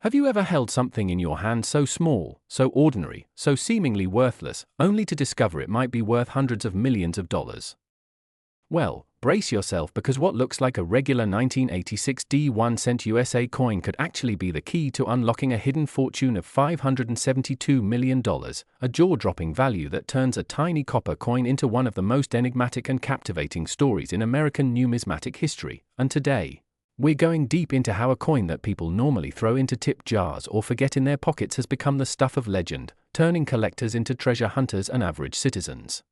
Have you ever held something in your hand so small, so ordinary, so seemingly worthless, only to discover it might be worth hundreds of millions of dollars? Well, brace yourself, because what looks like a regular 1986 1-cent USA coin could actually be the key to unlocking a hidden fortune of $572 million, a jaw-dropping value that turns a tiny copper coin into one of the most enigmatic and captivating stories in American numismatic history. And today, we're going deep into how a coin that people normally throw into tip jars or forget in their pockets has become the stuff of legend, turning collectors into treasure hunters and average citizens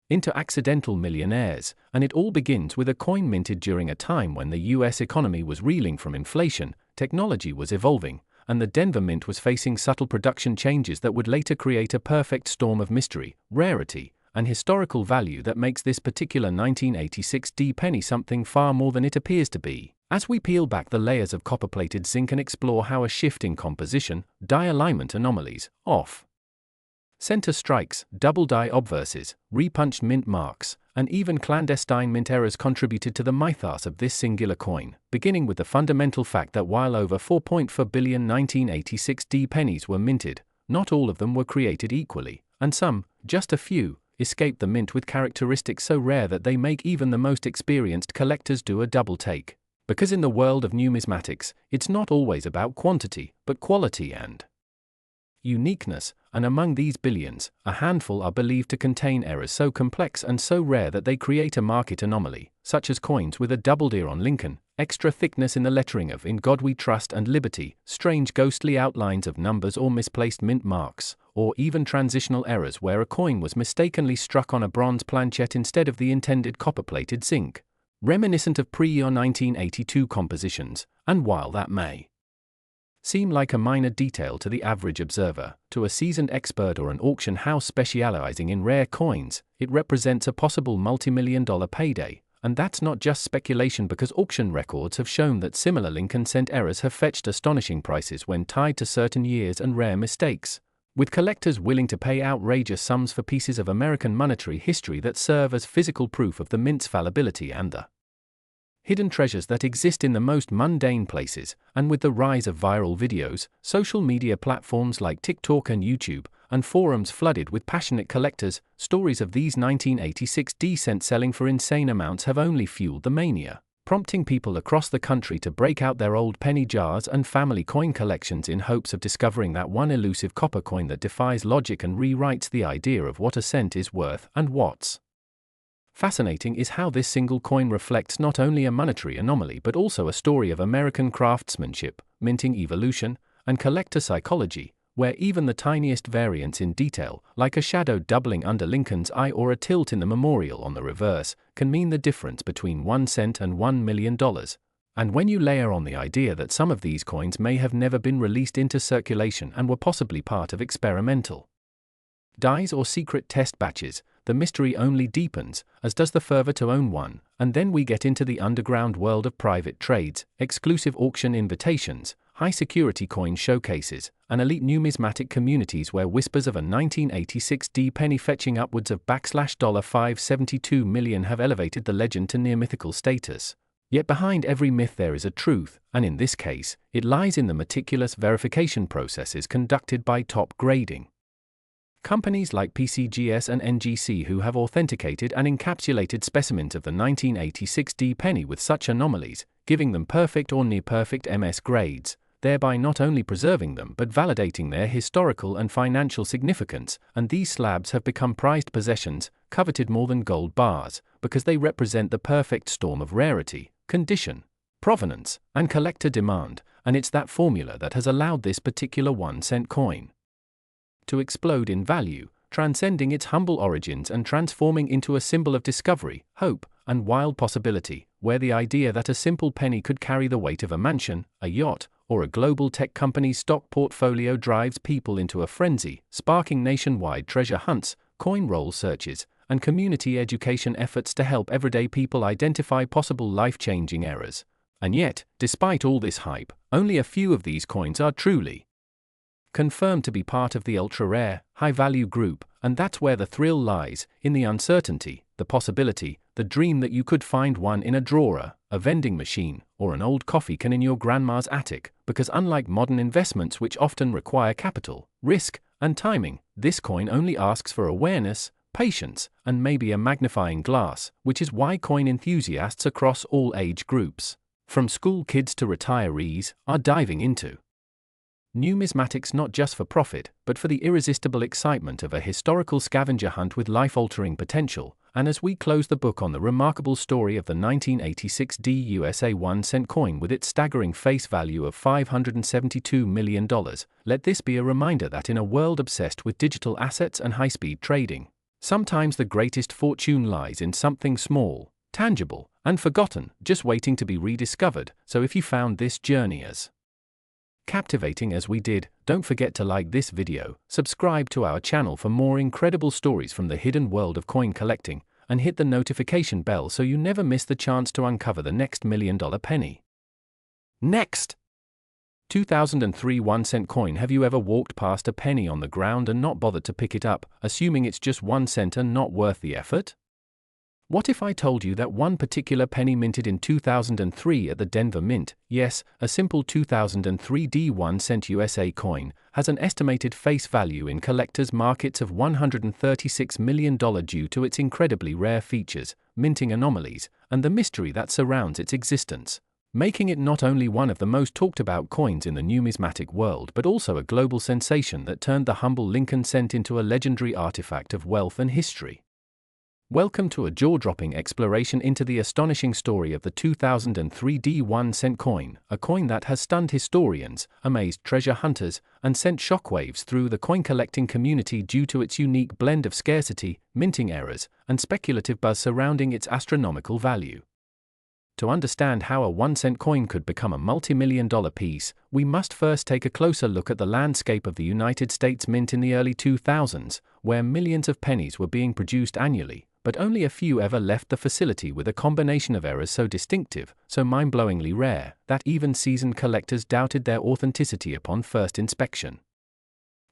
into accidental millionaires. And it all begins with a coin minted during a time when the US economy was reeling from inflation, technology was evolving, and the Denver Mint was facing subtle production changes that would later create a perfect storm of mystery, rarity, and historical value that makes this particular 1986 penny something far more than it appears to be. As we peel back the layers of copper-plated zinc and explore how a shift in composition, die alignment anomalies, off-center strikes, double die obverses, repunched mint marks, and even clandestine mint errors contributed to the mythos of this singular coin, beginning with the fundamental fact that while over 4.4 billion 1986 pennies were minted, not all of them were created equally, and some, just a few, escaped the mint with characteristics so rare that they make even the most experienced collectors do a double take. Because in the world of numismatics, it's not always about quantity, but quality and uniqueness, and among these billions, a handful are believed to contain errors so complex and so rare that they create a market anomaly, such as coins with a doubled ear on Lincoln, extra thickness in the lettering of "In God We Trust" and "Liberty," strange ghostly outlines of numbers or misplaced mint marks, or even transitional errors where a coin was mistakenly struck on a bronze planchet instead of the intended copper-plated zinc, reminiscent of pre-year 1982 compositions. And while that may seem like a minor detail to the average observer, to a seasoned expert or an auction house specializing in rare coins, it represents a possible multi-million-dollar payday. And that's not just speculation, because auction records have shown that similar Lincoln cent errors have fetched astonishing prices when tied to certain years and rare mistakes, with collectors willing to pay outrageous sums for pieces of American monetary history that serve as physical proof of the mint's fallibility and the hidden treasures that exist in the most mundane places. And with the rise of viral videos, social media platforms like TikTok and YouTube, and forums flooded with passionate collectors, stories of these 1986 cents selling for insane amounts have only fueled the mania, prompting people across the country to break out their old penny jars and family coin collections in hopes of discovering that one elusive copper coin that defies logic and rewrites the idea of what a cent is worth. And what's fascinating is how this single coin reflects not only a monetary anomaly but also a story of American craftsmanship, minting evolution, and collector psychology, where even the tiniest variance in detail, like a shadow doubling under Lincoln's eye or a tilt in the memorial on the reverse, can mean the difference between 1 cent and $1 million. And when you layer on the idea that some of these coins may have never been released into circulation and were possibly part of experimental dies or secret test batches, the mystery only deepens, as does the fervor to own one. And then we get into the underground world of private trades, exclusive auction invitations, high-security coin showcases, and elite numismatic communities where whispers of a 1986 penny fetching upwards of $572 million have elevated the legend to near-mythical status. Yet behind every myth there is a truth, and in this case, it lies in the meticulous verification processes conducted by top grading companies like PCGS and NGC, who have authenticated and encapsulated specimens of the 1986 penny with such anomalies, giving them perfect or near-perfect MS grades, thereby not only preserving them but validating their historical and financial significance. And these slabs have become prized possessions, coveted more than gold bars, because they represent the perfect storm of rarity, condition, provenance, and collector demand. And it's that formula that has allowed this particular 1-cent coin to explode in value, transcending its humble origins and transforming into a symbol of discovery, hope, and wild possibility, where the idea that a simple penny could carry the weight of a mansion, a yacht, or a global tech company's stock portfolio drives people into a frenzy, sparking nationwide treasure hunts, coin roll searches, and community education efforts to help everyday people identify possible life-changing errors. And yet, despite all this hype, only a few of these coins are truly confirmed to be part of the ultra-rare, high-value group. And that's where the thrill lies, in the uncertainty, the possibility, the dream that you could find one in a drawer, a vending machine, or an old coffee can in your grandma's attic. because unlike modern investments which often require capital, risk, and timing, this coin only asks for awareness, patience, and maybe a magnifying glass, which is why coin enthusiasts across all age groups, from school kids to retirees, are diving into numismatics not just for profit, but for the irresistible excitement of a historical scavenger hunt with life-altering potential. And as we close the book on the remarkable story of the 1986 DUSA 1-cent coin with its staggering face value of $572 million, let this be a reminder that in a world obsessed with digital assets and high-speed trading, sometimes the greatest fortune lies in something small, tangible, and forgotten, just waiting to be rediscovered. So if you found this journey as captivating as we did, don't forget to like this video, subscribe to our channel for more incredible stories from the hidden world of coin collecting, and hit the notification bell so you never miss the chance to uncover the next $1 million penny. Next! 2003 1-cent coin. Have you ever walked past a penny on the ground and not bothered to pick it up, assuming it's just 1 cent and not worth the effort? What if I told you that one particular penny minted in 2003 at the Denver Mint, yes, a simple 2003 D1-cent USA coin, has an estimated face value in collectors' markets of $136 million due to its incredibly rare features, minting anomalies, and the mystery that surrounds its existence, making it not only one of the most talked about coins in the numismatic world but also a global sensation that turned the humble Lincoln cent into a legendary artifact of wealth and history. Welcome to a jaw-dropping exploration into the astonishing story of the 2003 D1-cent coin, a coin that has stunned historians, amazed treasure hunters, and sent shockwaves through the coin-collecting community due to its unique blend of scarcity, minting errors, and speculative buzz surrounding its astronomical value. To understand how a 1-cent coin could become a multi-million-dollar piece, we must first take a closer look at the landscape of the United States Mint in the early 2000s, where millions of pennies were being produced annually, but only a few ever left the facility with a combination of errors so distinctive, so mind-blowingly rare, that even seasoned collectors doubted their authenticity upon first inspection.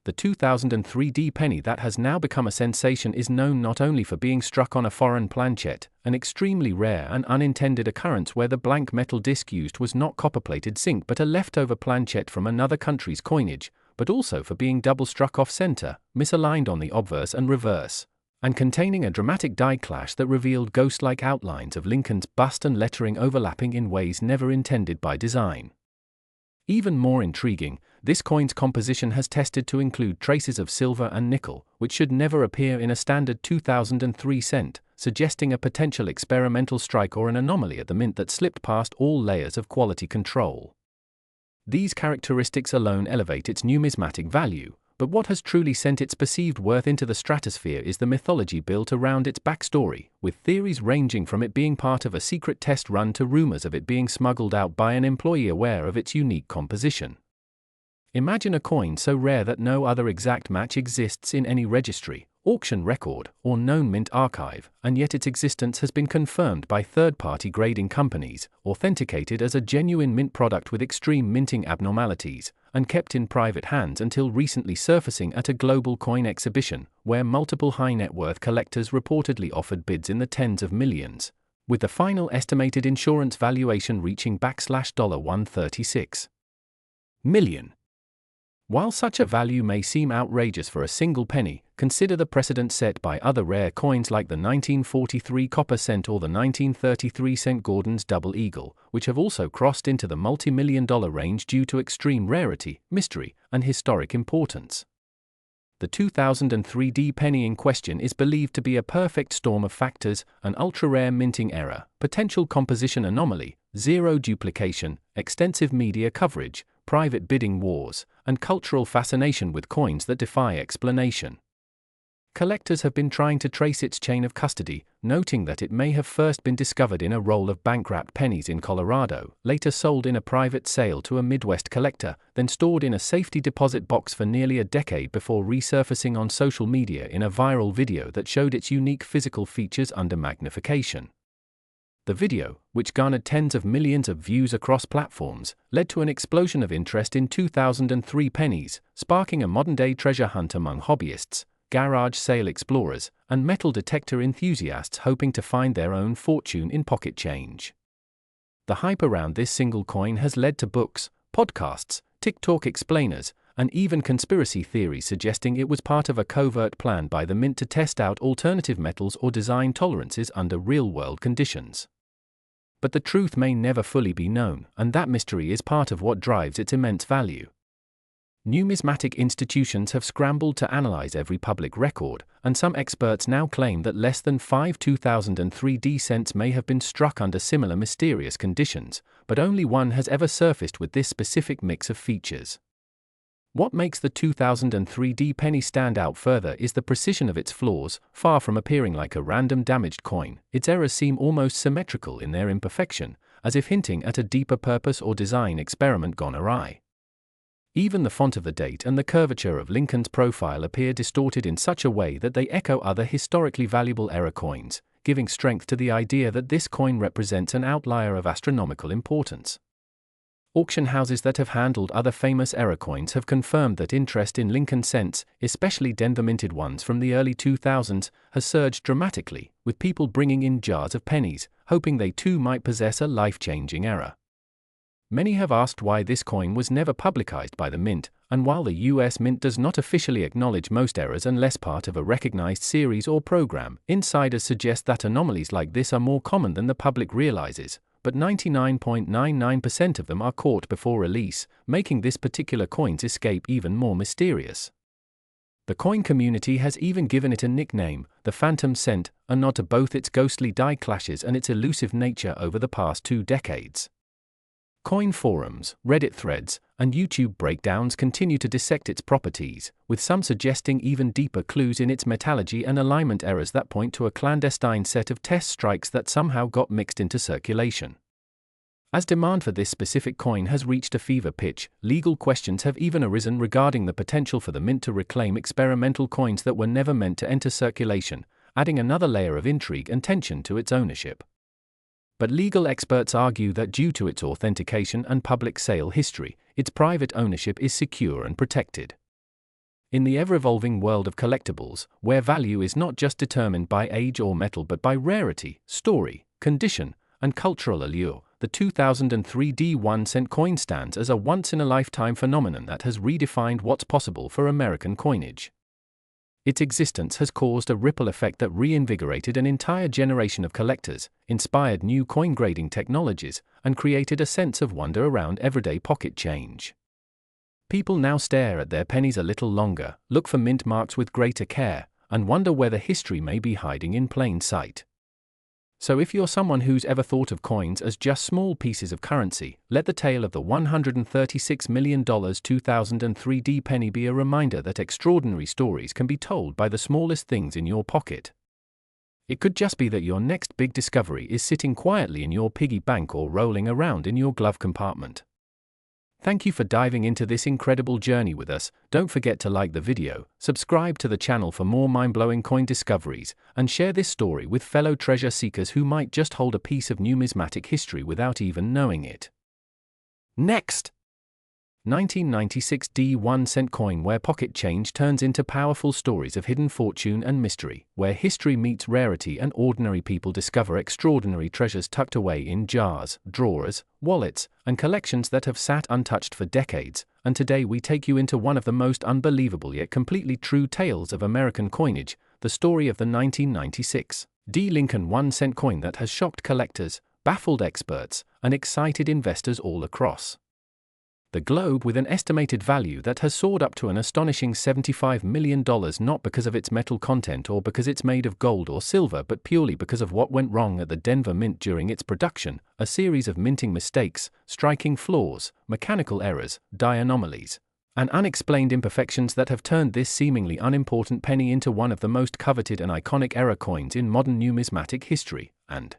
The 2003 D penny that has now become a sensation is known not only for being struck on a foreign planchet, an extremely rare and unintended occurrence where the blank metal disc used was not copper-plated zinc but a leftover planchet from another country's coinage, but also for being double-struck off-center, misaligned on the obverse and reverse, and containing a dramatic die clash that revealed ghost-like outlines of Lincoln's bust and lettering overlapping in ways never intended by design. Even more intriguing, this coin's composition has tested to include traces of silver and nickel, which should never appear in a standard 2003 cent, suggesting a potential experimental strike or an anomaly at the mint that slipped past all layers of quality control. These characteristics alone elevate its numismatic value, but what has truly sent its perceived worth into the stratosphere is the mythology built around its backstory, with theories ranging from it being part of a secret test run to rumors of it being smuggled out by an employee aware of its unique composition. Imagine a coin so rare that no other exact match exists in any registry, auction record, or known mint archive, and yet its existence has been confirmed by third-party grading companies, authenticated as a genuine mint product with extreme minting abnormalities, and kept in private hands until recently surfacing at a global coin exhibition, where multiple high-net-worth collectors reportedly offered bids in the tens of millions, with the final estimated insurance valuation reaching $136 million. While such a value may seem outrageous for a single penny, consider the precedent set by other rare coins like the 1943 copper cent or the 1933 St. Gordon's double eagle, which have also crossed into the multi-million-dollar range due to extreme rarity, mystery, and historic importance. The 2003 D penny in question is believed to be a perfect storm of factors: an ultra-rare minting error, potential composition anomaly, zero duplication, extensive media coverage, private bidding wars, and cultural fascination with coins that defy explanation. Collectors have been trying to trace its chain of custody, noting that it may have first been discovered in a roll of bank-wrapped pennies in Colorado, later sold in a private sale to a Midwest collector, then stored in a safety deposit box for nearly a decade before resurfacing on social media in a viral video that showed its unique physical features under magnification. The video, which garnered tens of millions of views across platforms, led to an explosion of interest in 2003 pennies, sparking a modern-day treasure hunt among hobbyists, garage sale explorers, and metal detector enthusiasts hoping to find their own fortune in pocket change. The hype around this single coin has led to books, podcasts, TikTok explainers, and even conspiracy theories suggesting it was part of a covert plan by the mint to test out alternative metals or design tolerances under real-world conditions. But the truth may never fully be known, and that mystery is part of what drives its immense value. Numismatic institutions have scrambled to analyze every public record, and some experts now claim that less than 5 2003 cents may have been struck under similar mysterious conditions, but only one has ever surfaced with this specific mix of features. What makes the 2003 penny stand out further is the precision of its flaws. Far from appearing like a random damaged coin, its errors seem almost symmetrical in their imperfection, as if hinting at a deeper purpose or design experiment gone awry. Even the font of the date and the curvature of Lincoln's profile appear distorted in such a way that they echo other historically valuable error coins, giving strength to the idea that this coin represents an outlier of astronomical importance. Auction houses that have handled other famous error coins have confirmed that interest in Lincoln cents, especially Denver-minted ones from the early 2000s, has surged dramatically, with people bringing in jars of pennies, hoping they too might possess a life-changing error. Many have asked why this coin was never publicized by the mint, and while the US Mint does not officially acknowledge most errors unless part of a recognized series or program, insiders suggest that anomalies like this are more common than the public realizes, but 99.99% of them are caught before release, making this particular coin's escape even more mysterious. The coin community has even given it a nickname, the Phantom Cent, a nod to both its ghostly die clashes and its elusive nature over the past 2 decades. Coin forums, Reddit threads, and YouTube breakdowns continue to dissect its properties, with some suggesting even deeper clues in its metallurgy and alignment errors that point to a clandestine set of test strikes that somehow got mixed into circulation. As demand for this specific coin has reached a fever pitch, legal questions have even arisen regarding the potential for the mint to reclaim experimental coins that were never meant to enter circulation, adding another layer of intrigue and tension to its ownership. But legal experts argue that due to its authentication and public sale history, its private ownership is secure and protected. In the ever-evolving world of collectibles, where value is not just determined by age or metal but by rarity, story, condition, and cultural allure, the 2003 1-cent coin stands as a once-in-a-lifetime phenomenon that has redefined what's possible for American coinage. Its existence has caused a ripple effect that reinvigorated an entire generation of collectors, inspired new coin grading technologies, and created a sense of wonder around everyday pocket change. People now stare at their pennies a little longer, look for mint marks with greater care, and wonder whether history may be hiding in plain sight. So if you're someone who's ever thought of coins as just small pieces of currency, let the tale of the $136 million 2003 penny be a reminder that extraordinary stories can be told by the smallest things in your pocket. It could just be that your next big discovery is sitting quietly in your piggy bank or rolling around in your glove compartment. Thank you for diving into this incredible journey with us. Don't forget to like the video, subscribe to the channel for more mind-blowing coin discoveries, and share this story with fellow treasure seekers who might just hold a piece of numismatic history without even knowing it. Next! 1996 1-cent coin where pocket change turns into powerful stories of hidden fortune and mystery, where history meets rarity and ordinary people discover extraordinary treasures tucked away in jars, drawers, wallets, and collections that have sat untouched for decades, and today we take you into one of the most unbelievable yet completely true tales of American coinage, the story of the 1996 Lincoln 1-cent coin that has shocked collectors, baffled experts, and excited investors all across the globe, with an estimated value that has soared up to an astonishing $75 million, not because of its metal content or because it's made of gold or silver, but purely because of what went wrong at the Denver Mint during its production: a series of minting mistakes, striking flaws, mechanical errors, die anomalies, and unexplained imperfections that have turned this seemingly unimportant penny into one of the most coveted and iconic error coins in modern numismatic history. And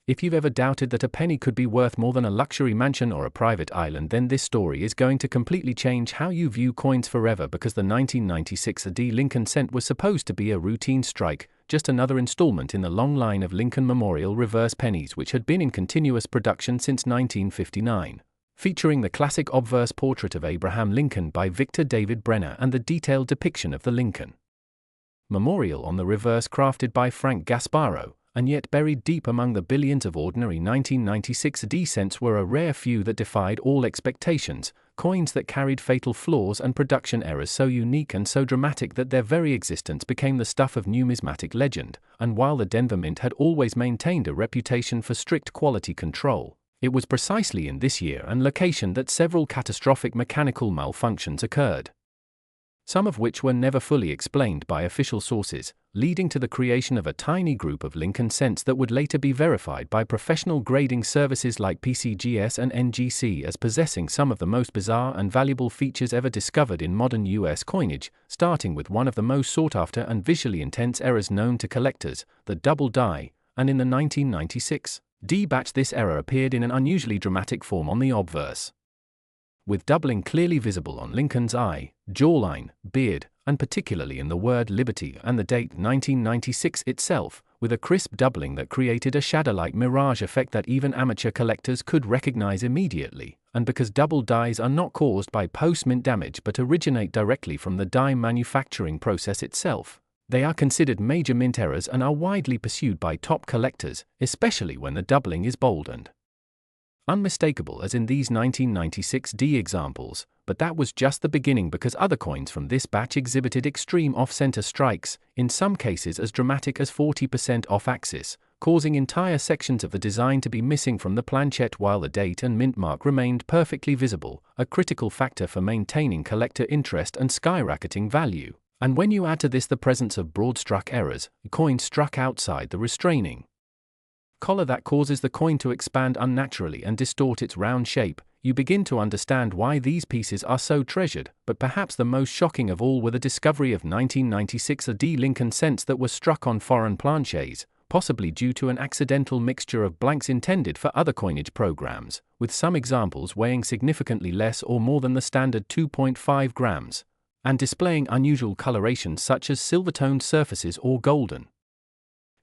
if you've ever doubted that a penny could be worth more than a luxury mansion or a private island, then this story is going to completely change how you view coins forever, because the 1996 Lincoln cent was supposed to be a routine strike, just another installment in the long line of Lincoln Memorial reverse pennies which had been in continuous production since 1959. Featuring the classic obverse portrait of Abraham Lincoln by Victor David Brenner and the detailed depiction of the Lincoln Memorial on the reverse crafted by Frank Gasparo, and yet buried deep among the billions of ordinary 1996 D cents were a rare few that defied all expectations, coins that carried fatal flaws and production errors so unique and so dramatic that their very existence became the stuff of numismatic legend. And while the Denver Mint had always maintained a reputation for strict quality control, it was precisely in this year and location that several catastrophic mechanical malfunctions occurred, some of which were never fully explained by official sources, leading to the creation of a tiny group of Lincoln cents that would later be verified by professional grading services like PCGS and NGC as possessing some of the most bizarre and valuable features ever discovered in modern U.S. coinage, starting with one of the most sought-after and visually intense errors known to collectors, the double die, and in the 1996 D batch this error appeared in an unusually dramatic form on the obverse, with doubling clearly visible on Lincoln's eye, jawline, beard, and particularly in the word liberty and the date 1996 itself, with a crisp doubling that created a shadow-like mirage effect that even amateur collectors could recognize immediately. And because double dies are not caused by post-mint damage but originate directly from the die manufacturing process itself, they are considered major mint errors and are widely pursued by top collectors, especially when the doubling is bold and unmistakable as in these 1996 D examples, but that was just the beginning because other coins from this batch exhibited extreme off-center strikes, in some cases as dramatic as 40% off-axis, causing entire sections of the design to be missing from the planchette while the date and mint mark remained perfectly visible, a critical factor for maintaining collector interest and skyrocketing value. And when you add to this the presence of broad-struck errors, a coin struck outside the restraining collar that causes the coin to expand unnaturally and distort its round shape, you begin to understand why these pieces are so treasured. But perhaps the most shocking of all were the discovery of 1996 D Lincoln cents that were struck on foreign planchets, possibly due to an accidental mixture of blanks intended for other coinage programs, with some examples weighing significantly less or more than the standard 2.5 grams, and displaying unusual colorations such as silver-toned surfaces or golden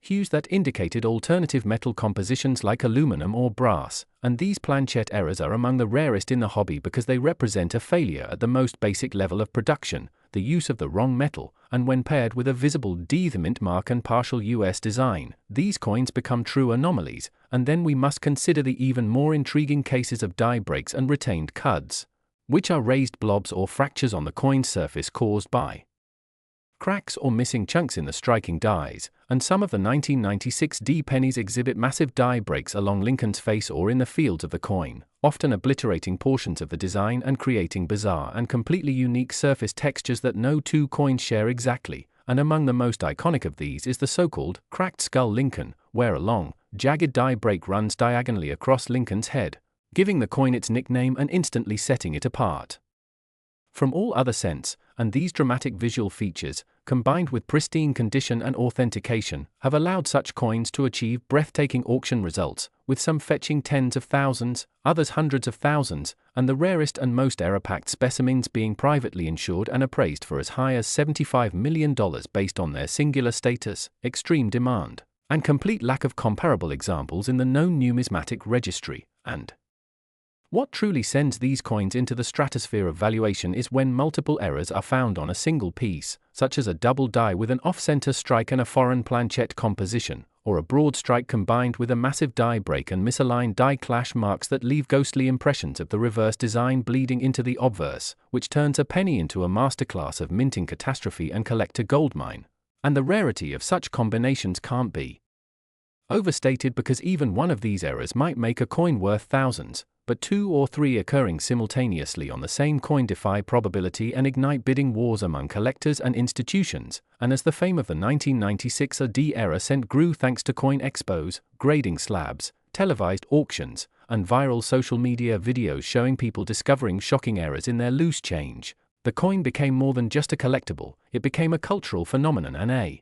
hues that indicated alternative metal compositions like aluminum or brass, and these planchette errors are among the rarest in the hobby because they represent a failure at the most basic level of production, the use of the wrong metal, and when paired with a visible D the mint mark and partial US design, these coins become true anomalies. And then we must consider the even more intriguing cases of die breaks and retained cuds, which are raised blobs or fractures on the coin's surface caused by cracks or missing chunks in the striking dies, and some of the 1996 D pennies exhibit massive die breaks along Lincoln's face or in the fields of the coin, often obliterating portions of the design and creating bizarre and completely unique surface textures that no two coins share exactly. And among the most iconic of these is the so-called cracked skull Lincoln, where a long, jagged die break runs diagonally across Lincoln's head, giving the coin its nickname and instantly setting it apart from all other cents. And these dramatic visual features, combined with pristine condition and authentication, have allowed such coins to achieve breathtaking auction results, with some fetching tens of thousands, others hundreds of thousands, and the rarest and most error-packed specimens being privately insured and appraised for as high as $75 million based on their singular status, extreme demand, and complete lack of comparable examples in the known numismatic registry. And what truly sends these coins into the stratosphere of valuation is when multiple errors are found on a single piece, such as a double die with an off-center strike and a foreign planchette composition, or a broad strike combined with a massive die break and misaligned die clash marks that leave ghostly impressions of the reverse design bleeding into the obverse, which turns a penny into a masterclass of minting catastrophe and collector goldmine. And the rarity of such combinations can't be overstated because even one of these errors might make a coin worth thousands, but two or three occurring simultaneously on the same coin defy probability and ignite bidding wars among collectors and institutions. And as the fame of the 1996 D error cent grew thanks to coin expos, grading slabs, televised auctions, and viral social media videos showing people discovering shocking errors in their loose change, the coin became more than just a collectible, it became a cultural phenomenon and a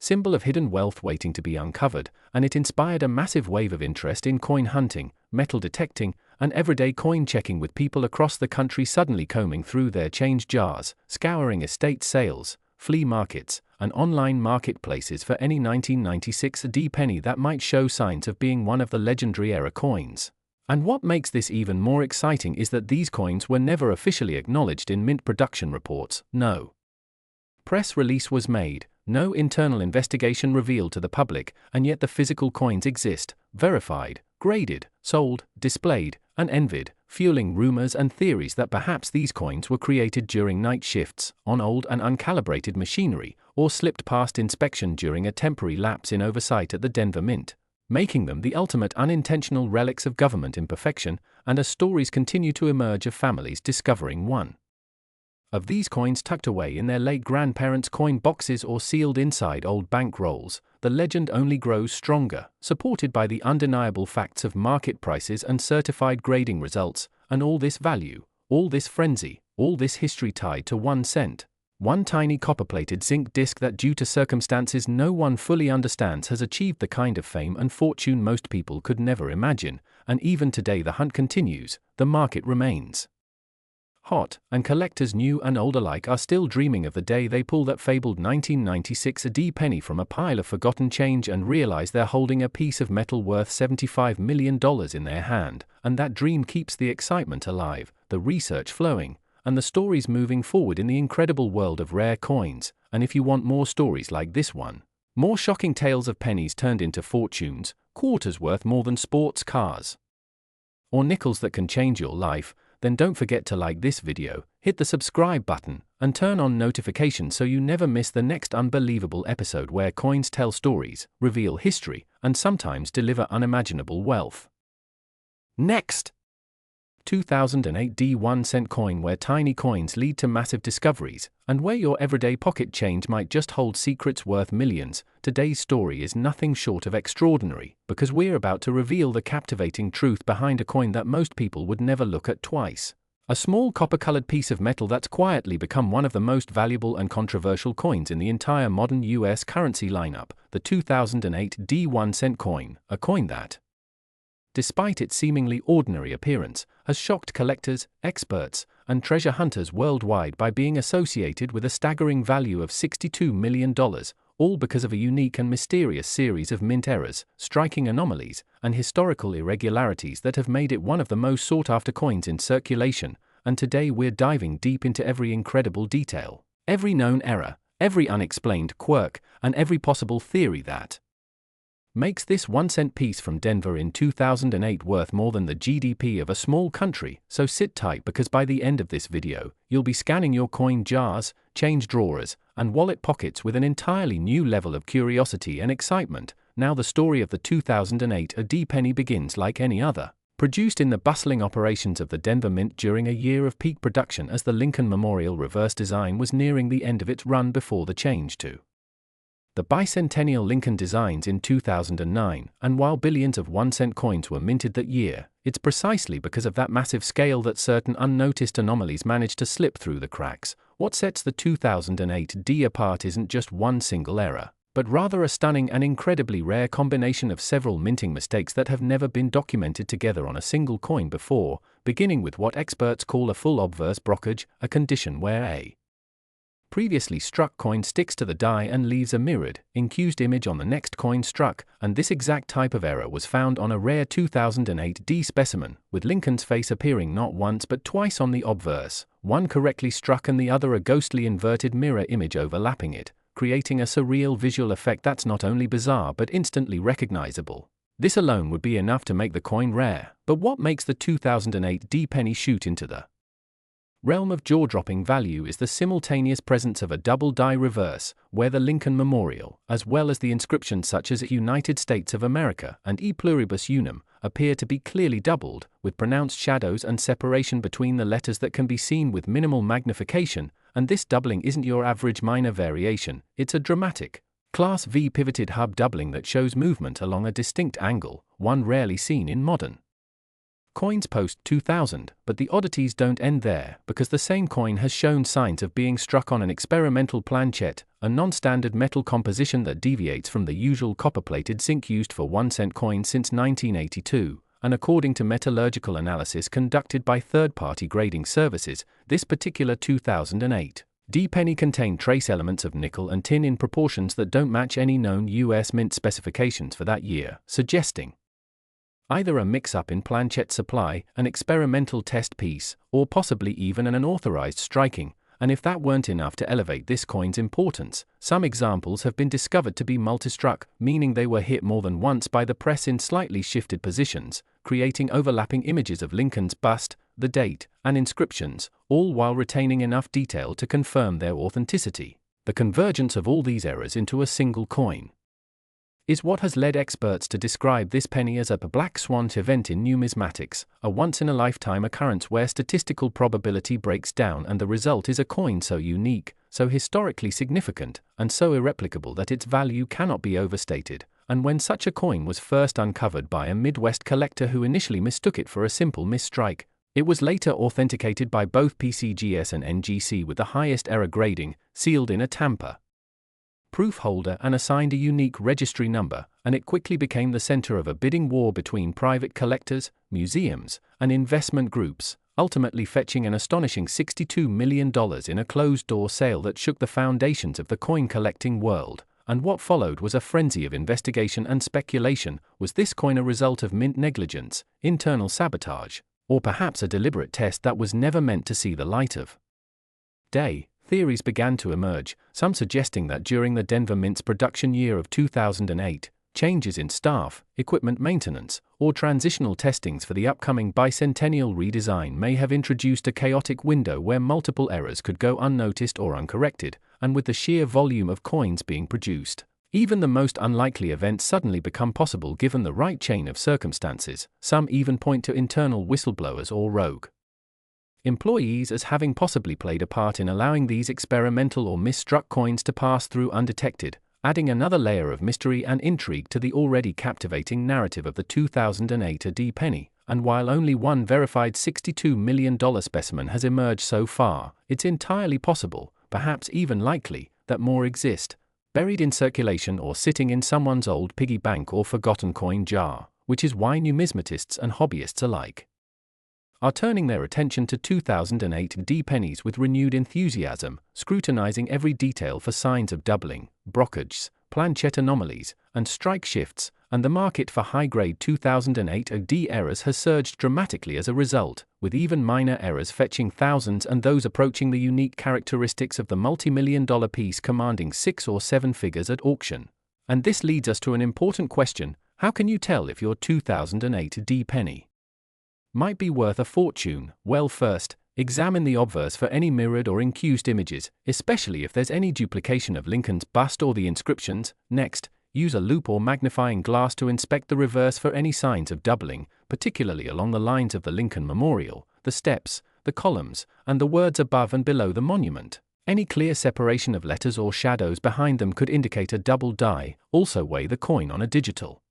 symbol of hidden wealth waiting to be uncovered, and it inspired a massive wave of interest in coin hunting, metal detecting, and everyday coin checking, with people across the country suddenly combing through their change jars, scouring estate sales, flea markets, and online marketplaces for any 1996 D penny that might show signs of being one of the legendary era coins. And what makes this even more exciting is that these coins were never officially acknowledged in mint production reports. No press release was made, no internal investigation revealed to the public, and yet the physical coins exist, verified, graded, sold, displayed, and envied, fueling rumors and theories that perhaps these coins were created during night shifts, on old and uncalibrated machinery, or slipped past inspection during a temporary lapse in oversight at the Denver Mint, making them the ultimate unintentional relics of government imperfection, and as stories continue to emerge of families discovering one of these coins tucked away in their late grandparents' coin boxes or sealed inside old bank rolls, the legend only grows stronger, supported by the undeniable facts of market prices and certified grading results, and all this value, all this frenzy, all this history tied to 1 cent. One tiny copper-plated zinc disc that, due to circumstances no one fully understands, has achieved the kind of fame and fortune most people could never imagine, and even today the hunt continues, the market remains hot, and collectors new and old alike are still dreaming of the day they pull that fabled 1996 AD penny from a pile of forgotten change and realize they're holding a piece of metal worth $75 million in their hand, and that dream keeps the excitement alive, the research flowing, and the stories moving forward in the incredible world of rare coins. And if you want more stories like this one, more shocking tales of pennies turned into fortunes, quarters worth more than sports cars, or nickels that can change your life, then don't forget to like this video, hit the subscribe button, and turn on notifications so you never miss the next unbelievable episode where coins tell stories, reveal history, and sometimes deliver unimaginable wealth. Next! 2008 D1 cent coin, where tiny coins lead to massive discoveries, and where your everyday pocket change might just hold secrets worth millions. Today's story is nothing short of extraordinary, because we're about to reveal the captivating truth behind a coin that most people would never look at twice. A small copper-colored piece of metal that's quietly become one of the most valuable and controversial coins in the entire modern US currency lineup, the 2008 D1 cent coin, a coin that, despite its seemingly ordinary appearance, has shocked collectors, experts, and treasure hunters worldwide by being associated with a staggering value of $62 million, all because of a unique and mysterious series of mint errors, striking anomalies, and historical irregularities that have made it one of the most sought-after coins in circulation. And today we're diving deep into every incredible detail, every known error, every unexplained quirk, and every possible theory that makes this 1 cent piece from Denver in 2008 worth more than the GDP of a small country. So sit tight, because by the end of this video, you'll be scanning your coin jars, change drawers, and wallet pockets with an entirely new level of curiosity and excitement. Now the story of the 2008 AD penny begins like any other, produced in the bustling operations of the Denver Mint during a year of peak production as the Lincoln Memorial reverse design was nearing the end of its run before the change to the bicentennial Lincoln designs in 2009, and while billions of 1 cent coins were minted that year, it's precisely because of that massive scale that certain unnoticed anomalies managed to slip through the cracks. What sets the 2008 D apart isn't just one single error, but rather a stunning and incredibly rare combination of several minting mistakes that have never been documented together on a single coin before, beginning with what experts call a full obverse brokerage, a condition where a previously struck coin sticks to the die and leaves a mirrored, incused image on the next coin struck, and this exact type of error was found on a rare 2008 D specimen, with Lincoln's face appearing not once but twice on the obverse, one correctly struck and the other a ghostly inverted mirror image overlapping it, creating a surreal visual effect that's not only bizarre but instantly recognizable. This alone would be enough to make the coin rare, but what makes the 2008 D penny shoot into the realm of jaw-dropping value is the simultaneous presence of a double die reverse, where the Lincoln Memorial, as well as the inscriptions such as United States of America and E Pluribus Unum, appear to be clearly doubled, with pronounced shadows and separation between the letters that can be seen with minimal magnification. And this doubling isn't your average minor variation, it's a dramatic, Class V pivoted hub doubling that shows movement along a distinct angle, one rarely seen in modern coins post-2000, but the oddities don't end there, because the same coin has shown signs of being struck on an experimental planchette, a non-standard metal composition that deviates from the usual copper-plated zinc used for 1 cent coins since 1982, and according to metallurgical analysis conducted by third-party grading services, this particular 2008 D penny contained trace elements of nickel and tin in proportions that don't match any known US Mint specifications for that year, suggesting either a mix-up in planchette supply, an experimental test piece, or possibly even an unauthorized striking. And if that weren't enough to elevate this coin's importance, some examples have been discovered to be multistruck, meaning they were hit more than once by the press in slightly shifted positions, creating overlapping images of Lincoln's bust, the date, and inscriptions, all while retaining enough detail to confirm their authenticity. The convergence of all these errors into a single coin is what has led experts to describe this penny as a black swan event in numismatics, a once-in-a-lifetime occurrence where statistical probability breaks down and the result is a coin so unique, so historically significant, and so irreplicable that its value cannot be overstated. And when such a coin was first uncovered by a Midwest collector who initially mistook it for a simple misstrike, it was later authenticated by both PCGS and NGC with the highest error grading, sealed in a tamper proof holder and assigned a unique registry number, and it quickly became the center of a bidding war between private collectors, museums, and investment groups, ultimately fetching an astonishing $62 million in a closed-door sale that shook the foundations of the coin-collecting world. And what followed was a frenzy of investigation and speculation. Was this coin a result of mint negligence, internal sabotage, or perhaps a deliberate test that was never meant to see the light of day? Theories began to emerge, some suggesting that during the Denver Mint's production year of 2008, changes in staff, equipment maintenance, or transitional testings for the upcoming bicentennial redesign may have introduced a chaotic window where multiple errors could go unnoticed or uncorrected, and with the sheer volume of coins being produced, even the most unlikely events suddenly become possible given the right chain of circumstances. Some even point to internal whistleblowers or rogue employees as having possibly played a part in allowing these experimental or misstruck coins to pass through undetected, adding another layer of mystery and intrigue to the already captivating narrative of the 2008 AD penny. And while only one verified $62 million specimen has emerged so far, it's entirely possible, perhaps even likely, that more exist, buried in circulation or sitting in someone's old piggy bank or forgotten coin jar, which is why numismatists and hobbyists alike are turning their attention to 2008 D pennies with renewed enthusiasm, scrutinizing every detail for signs of doubling, brokages, planchette anomalies, and strike shifts, and the market for high-grade 2008 AD errors has surged dramatically as a result, with even minor errors fetching thousands and those approaching the unique characteristics of the multi-million-dollar piece commanding 6 or 7 figures at auction. And this leads us to an important question: how can you tell if your 2008 D penny might be worth a fortune? Well, first, examine the obverse for any mirrored or incused images, especially if there's any duplication of Lincoln's bust or the inscriptions. Next, use a loupe or magnifying glass to inspect the reverse for any signs of doubling, particularly along the lines of the Lincoln Memorial, the steps, the columns, and the words above and below the monument. Any clear separation of letters or shadows behind them could indicate a double die. Also weigh the coin on a digital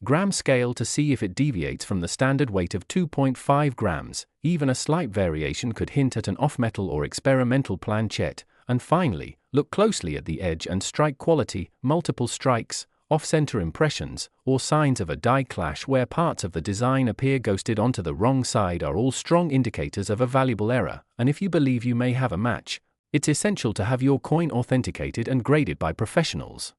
gram scale to see if it deviates from the standard weight of 2.5 grams. Even a slight variation could hint at an off-metal or experimental planchette. And finally, look closely at the edge and strike quality. Multiple strikes, off-center impressions, or signs of a die clash where parts of the design appear ghosted onto the wrong side are all strong indicators of a valuable error. And if you believe you may have a match, it's essential to have your coin authenticated and graded by professionals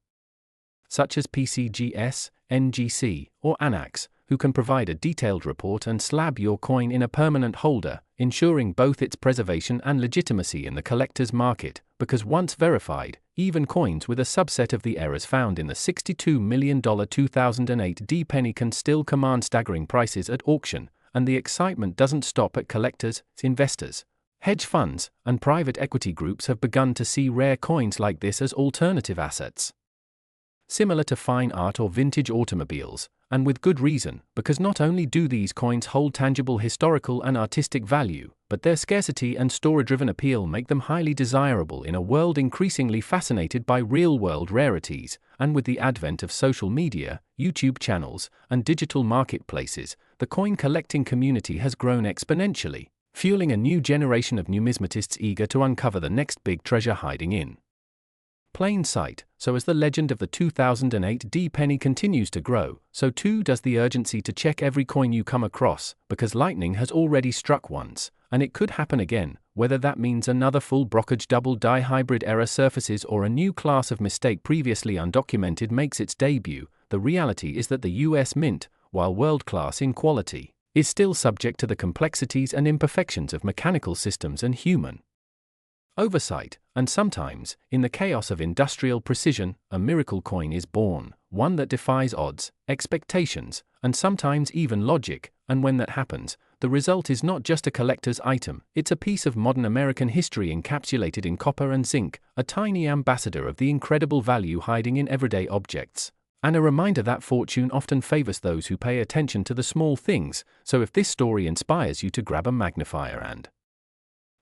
such as PCGS, NGC, or ANAX, who can provide a detailed report and slab your coin in a permanent holder, ensuring both its preservation and legitimacy in the collector's market, because once verified, even coins with a subset of the errors found in the $62 million 2008 D penny can still command staggering prices at auction. And the excitement doesn't stop at collectors. Investors, hedge funds, and private equity groups have begun to see rare coins like this as alternative assets, similar to fine art or vintage automobiles, and with good reason, because not only do these coins hold tangible historical and artistic value, but their scarcity and store-driven appeal make them highly desirable in a world increasingly fascinated by real-world rarities. And with the advent of social media, YouTube channels, and digital marketplaces, the coin collecting community has grown exponentially, fueling a new generation of numismatists eager to uncover the next big treasure hiding in plain sight. So as the legend of the 2008 D penny continues to grow, so too does the urgency to check every coin you come across, because lightning has already struck once, and it could happen again. Whether that means another full brocage double die hybrid error surfaces or a new class of mistake previously undocumented makes its debut, the reality is that the US Mint, while world-class in quality, is still subject to the complexities and imperfections of mechanical systems and human oversight, and sometimes, in the chaos of industrial precision, a miracle coin is born, one that defies odds, expectations, and sometimes even logic, and when that happens, the result is not just a collector's item, it's a piece of modern American history encapsulated in copper and zinc, a tiny ambassador of the incredible value hiding in everyday objects. And a reminder that fortune often favors those who pay attention to the small things, so if this story inspires you to grab a magnifier and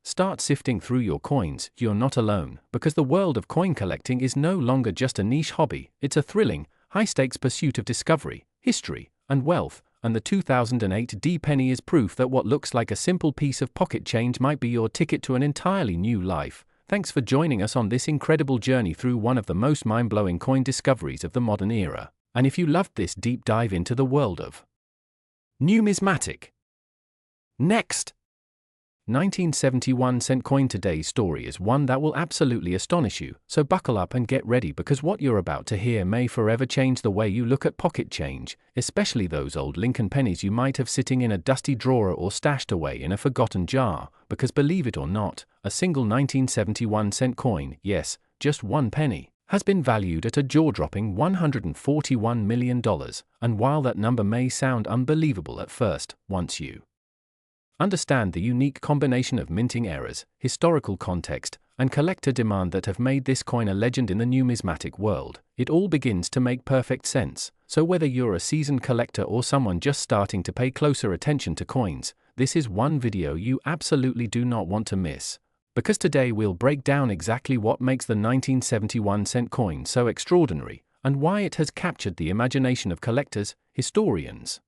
start sifting through your coins, you're not alone, because the world of coin collecting is no longer just a niche hobby, it's a thrilling, high-stakes pursuit of discovery, history, and wealth, and the 2008 D-penny is proof that what looks like a simple piece of pocket change might be your ticket to an entirely new life. Thanks for joining us on this incredible journey through one of the most mind-blowing coin discoveries of the modern era. And if you loved this deep dive into the world of numismatic. Next! 1971 cent coin. Today's story is one that will absolutely astonish you, so buckle up and get ready because what you're about to hear may forever change the way you look at pocket change, especially those old Lincoln pennies you might have sitting in a dusty drawer or stashed away in a forgotten jar, because believe it or not, a single 1971 cent coin, yes, just one penny, has been valued at a jaw-dropping $141 million, and while that number may sound unbelievable at first, once you understand the unique combination of minting errors, historical context, and collector demand that have made this coin a legend in the numismatic world, it all begins to make perfect sense. So whether you're a seasoned collector or someone just starting to pay closer attention to coins, this is one video you absolutely do not want to miss. Because today we'll break down exactly what makes the 1971 cent coin so extraordinary, and why it has captured the imagination of collectors, historians,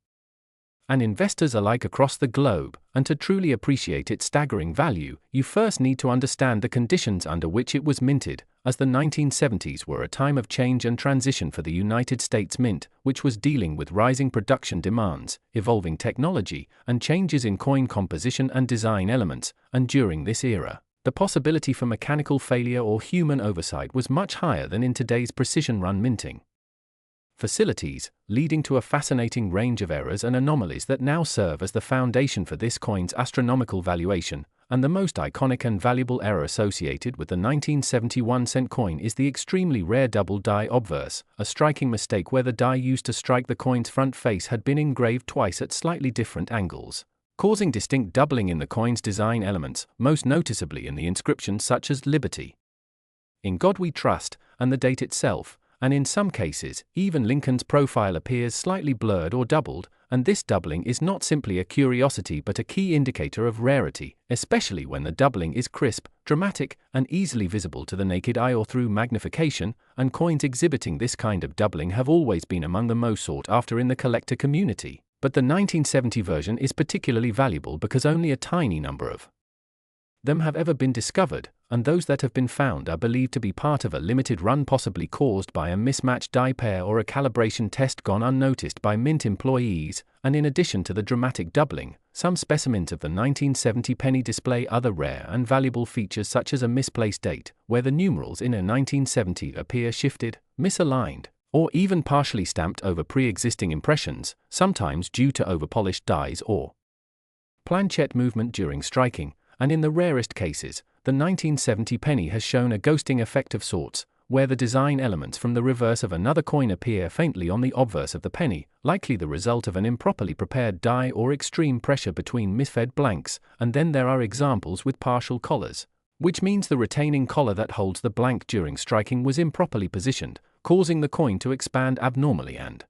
and investors alike across the globe, and to truly appreciate its staggering value, you first need to understand the conditions under which it was minted, as the 1970s were a time of change and transition for the United States Mint, which was dealing with rising production demands, evolving technology, and changes in coin composition and design elements, and during this era, the possibility for mechanical failure or human oversight was much higher than in today's precision-run minting facilities, leading to a fascinating range of errors and anomalies that now serve as the foundation for this coin's astronomical valuation, and the most iconic and valuable error associated with the 1971 cent coin is the extremely rare double die obverse, a striking mistake where the die used to strike the coin's front face had been engraved twice at slightly different angles, causing distinct doubling in the coin's design elements, most noticeably in the inscriptions such as Liberty, In God We Trust, and the date itself, and in some cases, even Lincoln's profile appears slightly blurred or doubled, and this doubling is not simply a curiosity but a key indicator of rarity, especially when the doubling is crisp, dramatic, and easily visible to the naked eye or through magnification, and coins exhibiting this kind of doubling have always been among the most sought after in the collector community. But the 1970 version is particularly valuable because only a tiny number of them have ever been discovered, and those that have been found are believed to be part of a limited run possibly caused by a mismatched die pair or a calibration test gone unnoticed by Mint employees, and in addition to the dramatic doubling, some specimens of the 1970 penny display other rare and valuable features such as a misplaced date, where the numerals in a 1970 appear shifted, misaligned, or even partially stamped over pre-existing impressions, sometimes due to overpolished dies or planchette movement during striking. And in the rarest cases, the 1970 penny has shown a ghosting effect of sorts, where the design elements from the reverse of another coin appear faintly on the obverse of the penny, likely the result of an improperly prepared die or extreme pressure between misfed blanks, and then there are examples with partial collars, which means the retaining collar that holds the blank during striking was improperly positioned, causing the coin to expand abnormally and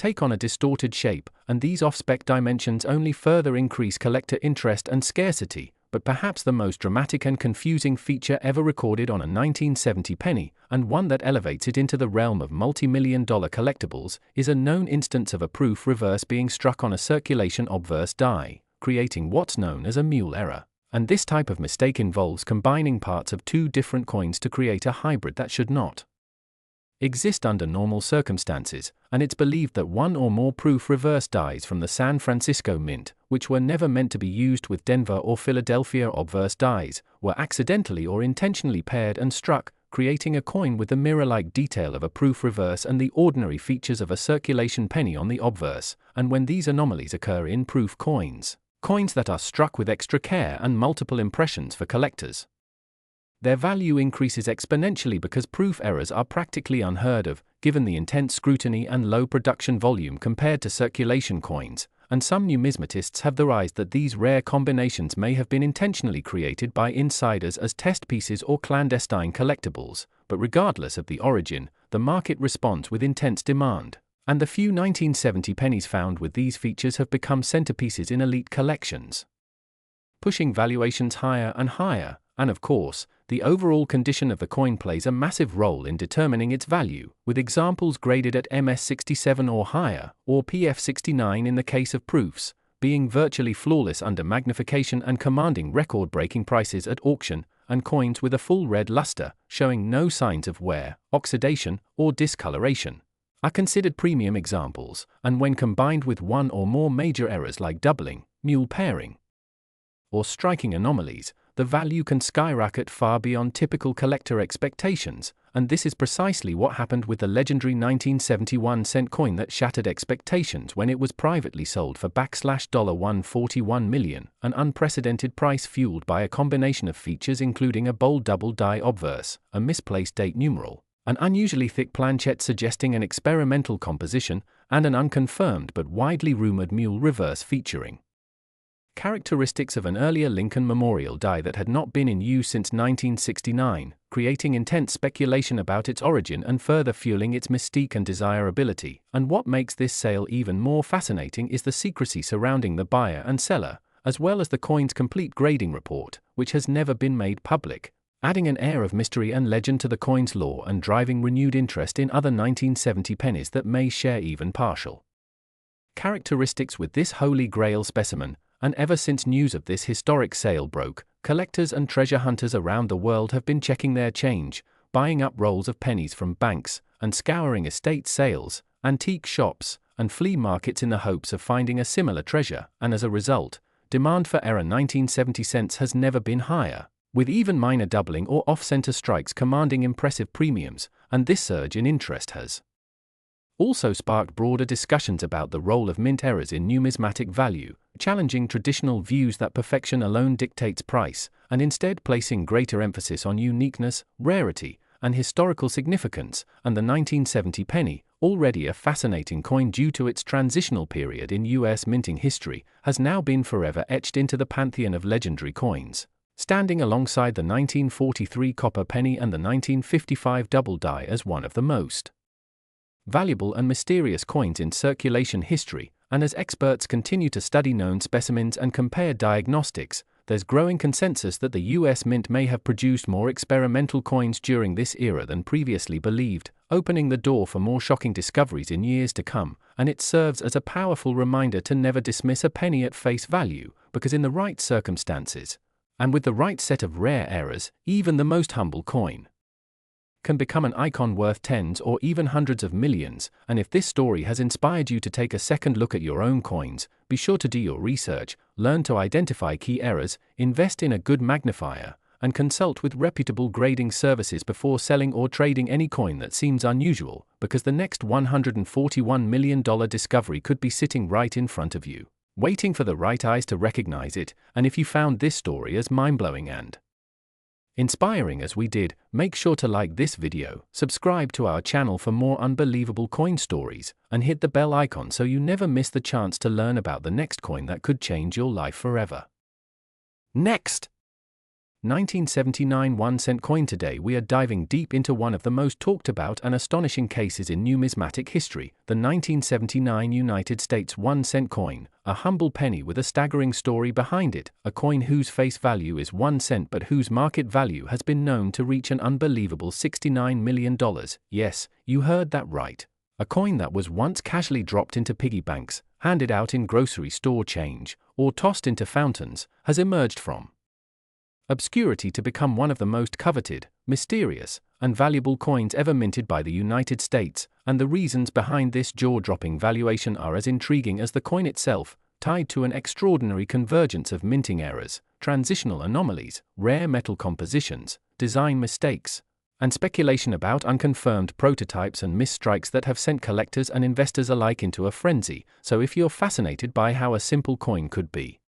take on a distorted shape, and these off-spec dimensions only further increase collector interest and scarcity. But perhaps the most dramatic and confusing feature ever recorded on a 1970 penny, and one that elevates it into the realm of multi-million-dollar collectibles, is a known instance of a proof reverse being struck on a circulation obverse die, creating what's known as a mule error. And this type of mistake involves combining parts of two different coins to create a hybrid that should not exist under normal circumstances, and it's believed that one or more proof reverse dies from the San Francisco Mint, which were never meant to be used with Denver or Philadelphia obverse dies, were accidentally or intentionally paired and struck, creating a coin with the mirror-like detail of a proof reverse and the ordinary features of a circulation penny on the obverse. And when these anomalies occur in proof coins, coins that are struck with extra care and multiple impressions for collectors, Their value increases exponentially because proof errors are practically unheard of, given the intense scrutiny and low production volume compared to circulation coins, and some numismatists have theorized that these rare combinations may have been intentionally created by insiders as test pieces or clandestine collectibles, but regardless of the origin, the market responds with intense demand, and the few 1970 pennies found with these features have become centerpieces in elite collections, pushing valuations higher and higher. And of course, the overall condition of the coin plays a massive role in determining its value, with examples graded at MS67 or higher, or PF69 in the case of proofs, being virtually flawless under magnification and commanding record-breaking prices at auction, and coins with a full red luster, showing no signs of wear, oxidation, or discoloration, are considered premium examples, and when combined with one or more major errors like doubling, mule pairing, or striking anomalies, the value can skyrocket far beyond typical collector expectations, and this is precisely what happened with the legendary 1971 cent coin that shattered expectations when it was privately sold for $141 million, an unprecedented price fueled by a combination of features including a bold double die obverse, a misplaced date numeral, an unusually thick planchet suggesting an experimental composition, and an unconfirmed but widely rumored mule reverse featuring characteristics of an earlier Lincoln Memorial die that had not been in use since 1969, creating intense speculation about its origin and further fueling its mystique and desirability. And what makes this sale even more fascinating is the secrecy surrounding the buyer and seller, as well as the coin's complete grading report, which has never been made public, adding an air of mystery and legend to the coin's lore and driving renewed interest in other 1970 pennies that may share even partial characteristics with this holy grail specimen. And ever since news of this historic sale broke, collectors and treasure hunters around the world have been checking their change, buying up rolls of pennies from banks, and scouring estate sales, antique shops, and flea markets in the hopes of finding a similar treasure, and as a result, demand for rare 1970 cents has never been higher, with even minor doubling or off-center strikes commanding impressive premiums, and this surge in interest has also sparked broader discussions about the role of mint errors in numismatic value, challenging traditional views that perfection alone dictates price, and instead placing greater emphasis on uniqueness, rarity, and historical significance. And the 1970 penny, already a fascinating coin due to its transitional period in US minting history, has now been forever etched into the pantheon of legendary coins, standing alongside the 1943 copper penny and the 1955 double die as one of the most valuable and mysterious coins in circulation history. And as experts continue to study known specimens and compare diagnostics, there's growing consensus that the US Mint may have produced more experimental coins during this era than previously believed, opening the door for more shocking discoveries in years to come. And it serves as a powerful reminder to never dismiss a penny at face value, because in the right circumstances, and with the right set of rare errors, even the most humble coin can become an icon worth tens or even hundreds of millions. And if this story has inspired you to take a second look at your own coins, be sure to do your research, learn to identify key errors, invest in a good magnifier, and consult with reputable grading services before selling or trading any coin that seems unusual, because the next $141 million discovery could be sitting right in front of you, waiting for the right eyes to recognize it. And if you found this story as mind-blowing and inspiring as we did, make sure to like this video, subscribe to our channel for more unbelievable coin stories, and hit the bell icon so you never miss the chance to learn about the next coin that could change your life forever. Next! 1979 1-cent coin. Today we are diving deep into one of the most talked about and astonishing cases in numismatic history, the 1979 United States 1-cent coin, a humble penny with a staggering story behind it, a coin whose face value is 1 cent but whose market value has been known to reach an unbelievable $69 million. Yes, you heard that right. A coin that was once casually dropped into piggy banks, handed out in grocery store change, or tossed into fountains, has emerged from obscurity to become one of the most coveted, mysterious, and valuable coins ever minted by the United States, and the reasons behind this jaw-dropping valuation are as intriguing as the coin itself, tied to an extraordinary convergence of minting errors, transitional anomalies, rare metal compositions, design mistakes, and speculation about unconfirmed prototypes and misstrikes that have sent collectors and investors alike into a frenzy. So if you're fascinated by how a simple coin could be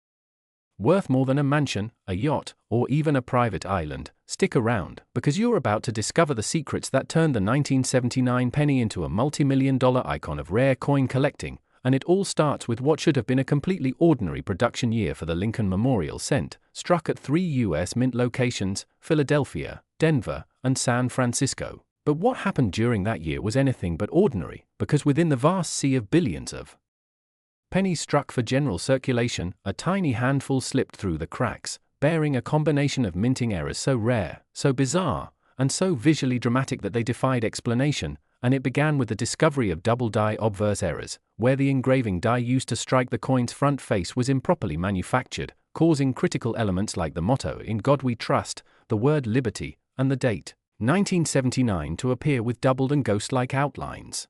Worth more than a mansion, a yacht, or even a private island. Stick around, because you're about to discover the secrets that turned the 1979 penny into a multi-million-dollar icon of rare coin collecting, and it all starts with what should have been a completely ordinary production year for the Lincoln Memorial Cent, struck at 3 U.S. mint locations, Philadelphia, Denver, and San Francisco. But what happened during that year was anything but ordinary, because within the vast sea of billions of pennies struck for general circulation, a tiny handful slipped through the cracks, bearing a combination of minting errors so rare, so bizarre, and so visually dramatic that they defied explanation, and it began with the discovery of double die obverse errors, where the engraving die used to strike the coin's front face was improperly manufactured, causing critical elements like the motto "In God We Trust," the word liberty, and the date 1979 to appear with doubled and ghost-like outlines.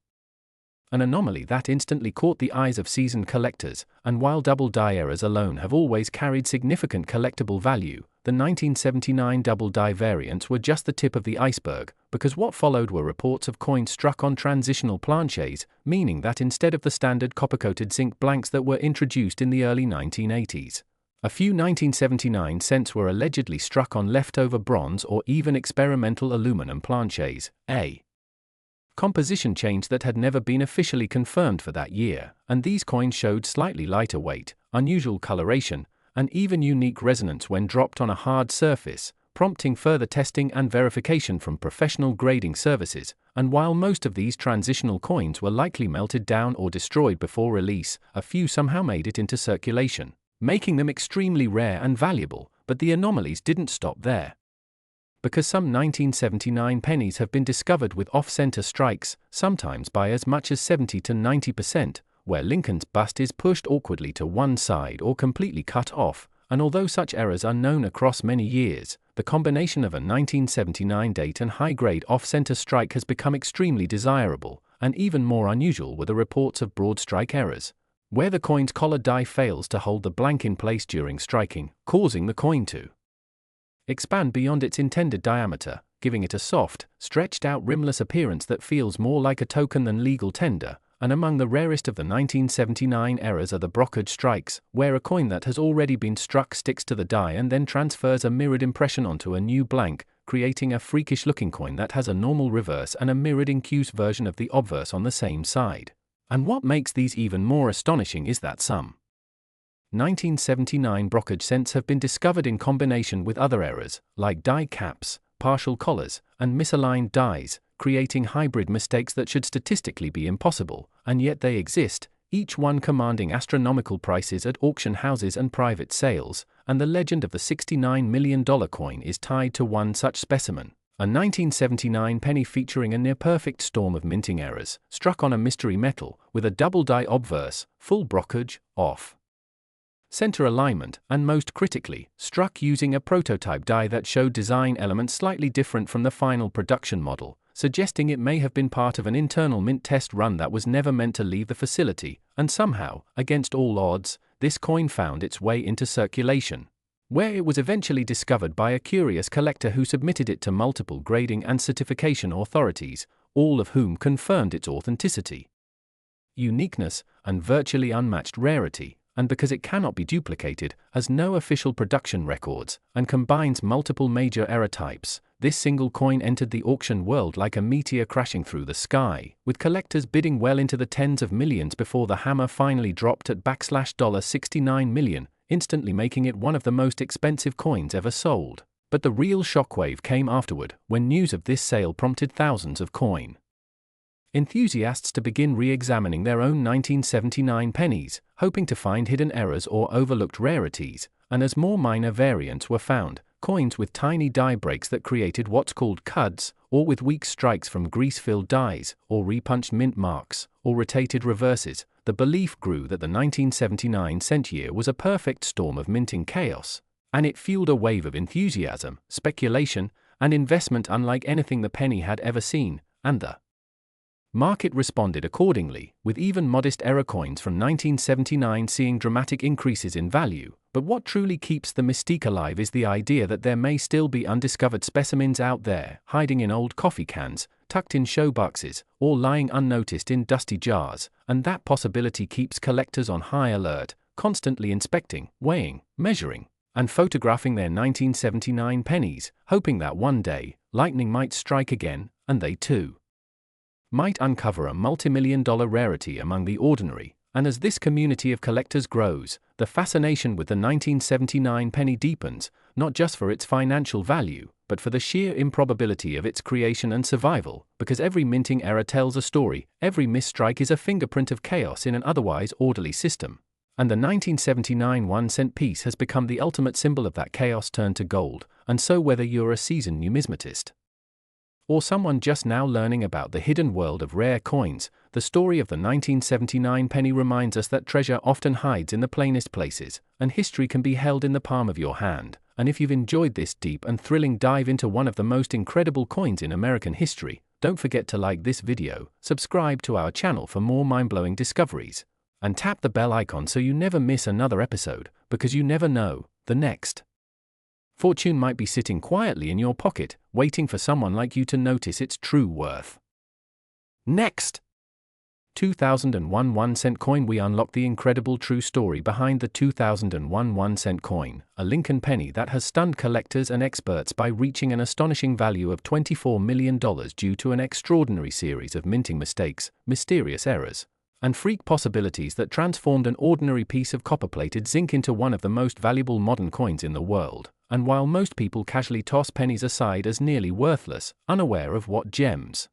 An anomaly that instantly caught the eyes of seasoned collectors, and while double die errors alone have always carried significant collectible value, the 1979 double die variants were just the tip of the iceberg, because what followed were reports of coins struck on transitional planchets, meaning that instead of the standard copper-coated zinc blanks that were introduced in the early 1980s, a few 1979 cents were allegedly struck on leftover bronze or even experimental aluminum planchets, a composition change that had never been officially confirmed for that year, and these coins showed slightly lighter weight, unusual coloration, and even unique resonance when dropped on a hard surface, prompting further testing and verification from professional grading services. And while most of these transitional coins were likely melted down or destroyed before release, a few somehow made it into circulation, making them extremely rare and valuable. But the anomalies didn't stop there, because some 1979 pennies have been discovered with off-center strikes, sometimes by as much as 70 to 90%, where Lincoln's bust is pushed awkwardly to one side or completely cut off, and although such errors are known across many years, the combination of a 1979 date and high-grade off-center strike has become extremely desirable, and even more unusual were the reports of broad strike errors, where the coin's collar die fails to hold the blank in place during striking, causing the coin to expand beyond its intended diameter, giving it a soft, stretched-out rimless appearance that feels more like a token than legal tender. And among the rarest of the 1979 errors are the brokerage strikes, where a coin that has already been struck sticks to the die and then transfers a mirrored impression onto a new blank, creating a freakish-looking coin that has a normal reverse and a mirrored incuse version of the obverse on the same side. And what makes these even more astonishing is that some 1979 brokerage cents have been discovered in combination with other errors, like die caps, partial collars, and misaligned dies, creating hybrid mistakes that should statistically be impossible, and yet they exist, each one commanding astronomical prices at auction houses and private sales, and the legend of the $69 million coin is tied to one such specimen, a 1979 penny featuring a near-perfect storm of minting errors, struck on a mystery metal, with a double die obverse, full brokerage, off center alignment, and most critically, struck using a prototype die that showed design elements slightly different from the final production model, suggesting it may have been part of an internal mint test run that was never meant to leave the facility, and somehow, against all odds, this coin found its way into circulation, where it was eventually discovered by a curious collector who submitted it to multiple grading and certification authorities, all of whom confirmed its authenticity, uniqueness, and virtually unmatched rarity. And because it cannot be duplicated, has no official production records, and combines multiple major error types, this single coin entered the auction world like a meteor crashing through the sky, with collectors bidding well into the tens of millions before the hammer finally dropped at $69 million, instantly making it one of the most expensive coins ever sold. But the real shockwave came afterward, when news of this sale prompted thousands of coin enthusiasts to begin re-examining their own 1979 pennies, hoping to find hidden errors or overlooked rarities, and as more minor variants were found, coins with tiny die breaks that created what's called cuds, or with weak strikes from grease-filled dies, or repunched mint marks, or rotated reverses, the belief grew that the 1979 cent year was a perfect storm of minting chaos, and it fueled a wave of enthusiasm, speculation, and investment unlike anything the penny had ever seen, and the market responded accordingly, with even modest error coins from 1979 seeing dramatic increases in value. But what truly keeps the mystique alive is the idea that there may still be undiscovered specimens out there, hiding in old coffee cans, tucked in showboxes, or lying unnoticed in dusty jars, and that possibility keeps collectors on high alert, constantly inspecting, weighing, measuring, and photographing their 1979 pennies, hoping that one day, lightning might strike again, and they too might uncover a multimillion-dollar rarity among the ordinary. And as this community of collectors grows, the fascination with the 1979 penny deepens, not just for its financial value, but for the sheer improbability of its creation and survival, because every minting error tells a story, every misstrike is a fingerprint of chaos in an otherwise orderly system. And the 1979 1-cent piece has become the ultimate symbol of that chaos turned to gold. And so whether you're a seasoned numismatist or someone just now learning about the hidden world of rare coins, the story of the 1979 penny reminds us that treasure often hides in the plainest places, and history can be held in the palm of your hand. And if you've enjoyed this deep and thrilling dive into one of the most incredible coins in American history, don't forget to like this video, subscribe to our channel for more mind-blowing discoveries, and tap the bell icon so you never miss another episode, because you never know, the next fortune might be sitting quietly in your pocket, waiting for someone like you to notice its true worth. Next! 2001 1-cent coin. We unlock the incredible true story behind the 2001 1-cent coin, a Lincoln penny that has stunned collectors and experts by reaching an astonishing value of $24 million due to an extraordinary series of minting mistakes, mysterious errors, and freak possibilities that transformed an ordinary piece of copper-plated zinc into one of the most valuable modern coins in the world. And while most people casually toss pennies aside as nearly worthless, unaware of what gems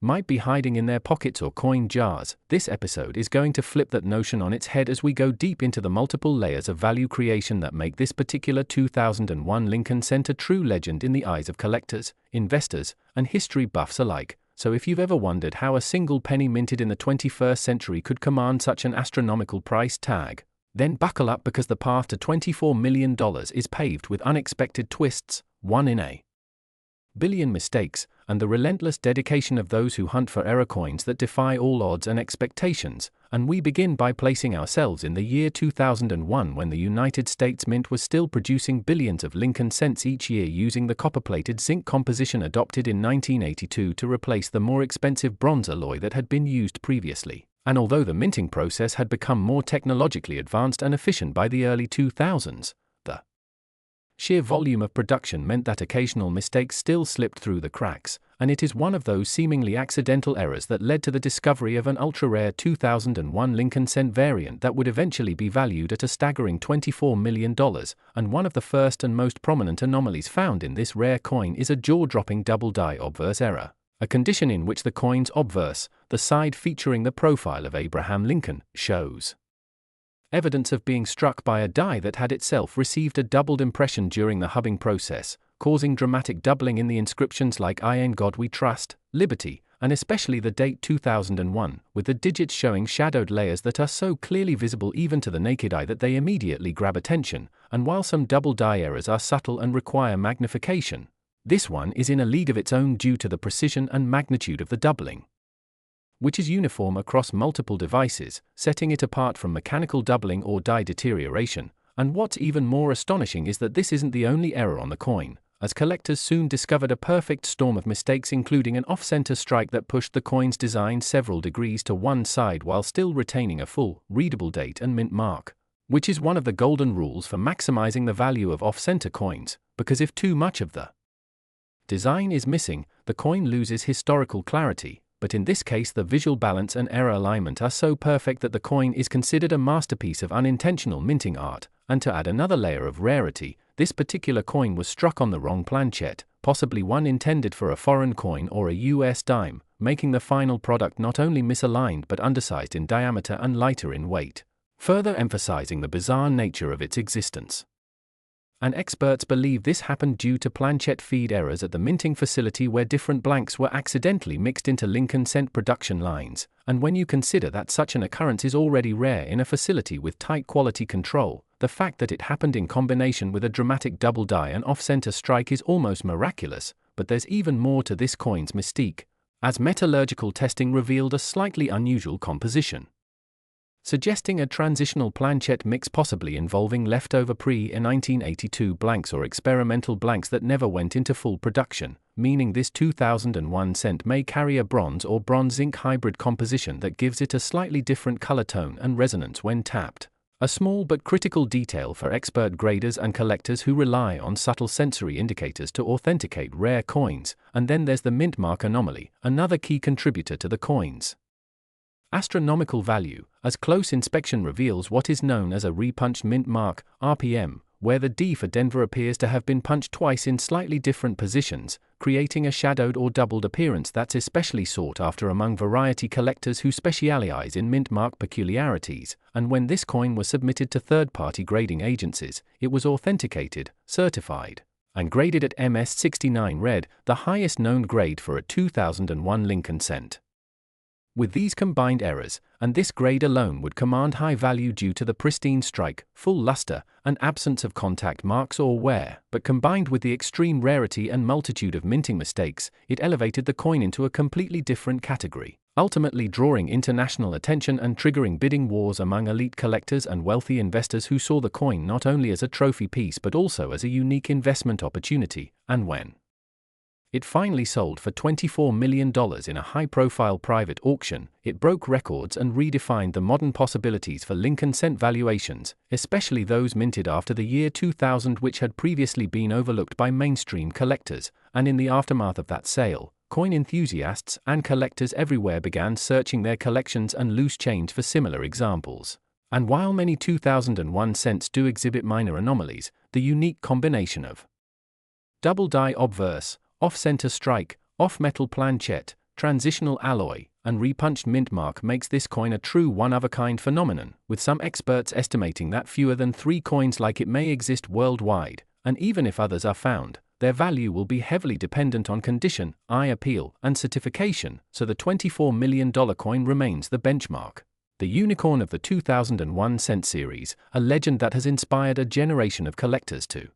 might be hiding in their pockets or coin jars, this episode is going to flip that notion on its head as we go deep into the multiple layers of value creation that make this particular 2001 Lincoln cent a true legend in the eyes of collectors, investors, and history buffs alike. So if you've ever wondered how a single penny minted in the 21st century could command such an astronomical price tag, then buckle up, because the path to $24 million is paved with unexpected twists, 1 in a billion mistakes, and the relentless dedication of those who hunt for error coins that defy all odds and expectations. And we begin by placing ourselves in the year 2001, when the United States Mint was still producing billions of Lincoln cents each year using the copper-plated zinc composition adopted in 1982 to replace the more expensive bronze alloy that had been used previously. And although the minting process had become more technologically advanced and efficient by the early 2000s, the sheer volume of production meant that occasional mistakes still slipped through the cracks, and it is one of those seemingly accidental errors that led to the discovery of an ultra-rare 2001 Lincoln cent variant that would eventually be valued at a staggering $24 million, and one of the first and most prominent anomalies found in this rare coin is a jaw-dropping double-die obverse error, a condition in which the coin's obverse, the side featuring the profile of Abraham Lincoln, shows evidence of being struck by a die that had itself received a doubled impression during the hubbing process, causing dramatic doubling in the inscriptions like "I in God We Trust," "Liberty," and especially the date 2001, with the digits showing shadowed layers that are so clearly visible even to the naked eye that they immediately grab attention. And while some double die errors are subtle and require magnification, this one is in a league of its own due to the precision and magnitude of the doubling, which is uniform across multiple devices, setting it apart from mechanical doubling or die deterioration. And what's even more astonishing is that this isn't the only error on the coin, as collectors soon discovered a perfect storm of mistakes, including an off-center strike that pushed the coin's design several degrees to one side while still retaining a full, readable date and mint mark, which is one of the golden rules for maximizing the value of off-center coins, because if too much of the design is missing, the coin loses historical clarity. But in this case, the visual balance and error alignment are so perfect that the coin is considered a masterpiece of unintentional minting art. And to add another layer of rarity, this particular coin was struck on the wrong planchet, possibly one intended for a foreign coin or a US dime, making the final product not only misaligned but undersized in diameter and lighter in weight, further emphasizing the bizarre nature of its existence. And experts believe this happened due to planchet feed errors at the minting facility, where different blanks were accidentally mixed into Lincoln cent production lines. And when you consider that such an occurrence is already rare in a facility with tight quality control, the fact that it happened in combination with a dramatic double die and off-center strike is almost miraculous. But there's even more to this coin's mystique, as metallurgical testing revealed a slightly unusual composition, suggesting a transitional planchet mix possibly involving leftover pre-1982 blanks or experimental blanks that never went into full production, meaning this 2001 cent may carry a bronze or bronze-zinc hybrid composition that gives it a slightly different color tone and resonance when tapped. A small but critical detail for expert graders and collectors who rely on subtle sensory indicators to authenticate rare coins, and then there's the mint mark anomaly, another key contributor to the coin's astronomical value, as close inspection reveals what is known as a repunched mint mark, RPM, where the D for Denver appears to have been punched twice in slightly different positions, creating a shadowed or doubled appearance that's especially sought after among variety collectors who specialize in mint mark peculiarities, and when this coin was submitted to third-party grading agencies, it was authenticated, certified, and graded at MS69 Red, the highest known grade for a 2001 Lincoln cent. With these combined errors, and this grade alone would command high value due to the pristine strike, full luster, and absence of contact marks or wear, but combined with the extreme rarity and multitude of minting mistakes, it elevated the coin into a completely different category, ultimately drawing international attention and triggering bidding wars among elite collectors and wealthy investors who saw the coin not only as a trophy piece but also as a unique investment opportunity, and when it finally sold for $24 million in a high-profile private auction, it broke records and redefined the modern possibilities for Lincoln cent valuations, especially those minted after the year 2000, which had previously been overlooked by mainstream collectors, and in the aftermath of that sale, coin enthusiasts and collectors everywhere began searching their collections and loose change for similar examples. And while many 2001 cents do exhibit minor anomalies, the unique combination of double die obverse, off-center strike, off-metal planchet, transitional alloy, and repunched mint mark makes this coin a true one-of-a-kind phenomenon, with some experts estimating that fewer than 3 coins like it may exist worldwide, and even if others are found, their value will be heavily dependent on condition, eye appeal, and certification, so the $24 million coin remains the benchmark. The unicorn of the 2001 cent series, a legend that has inspired a generation of collectors to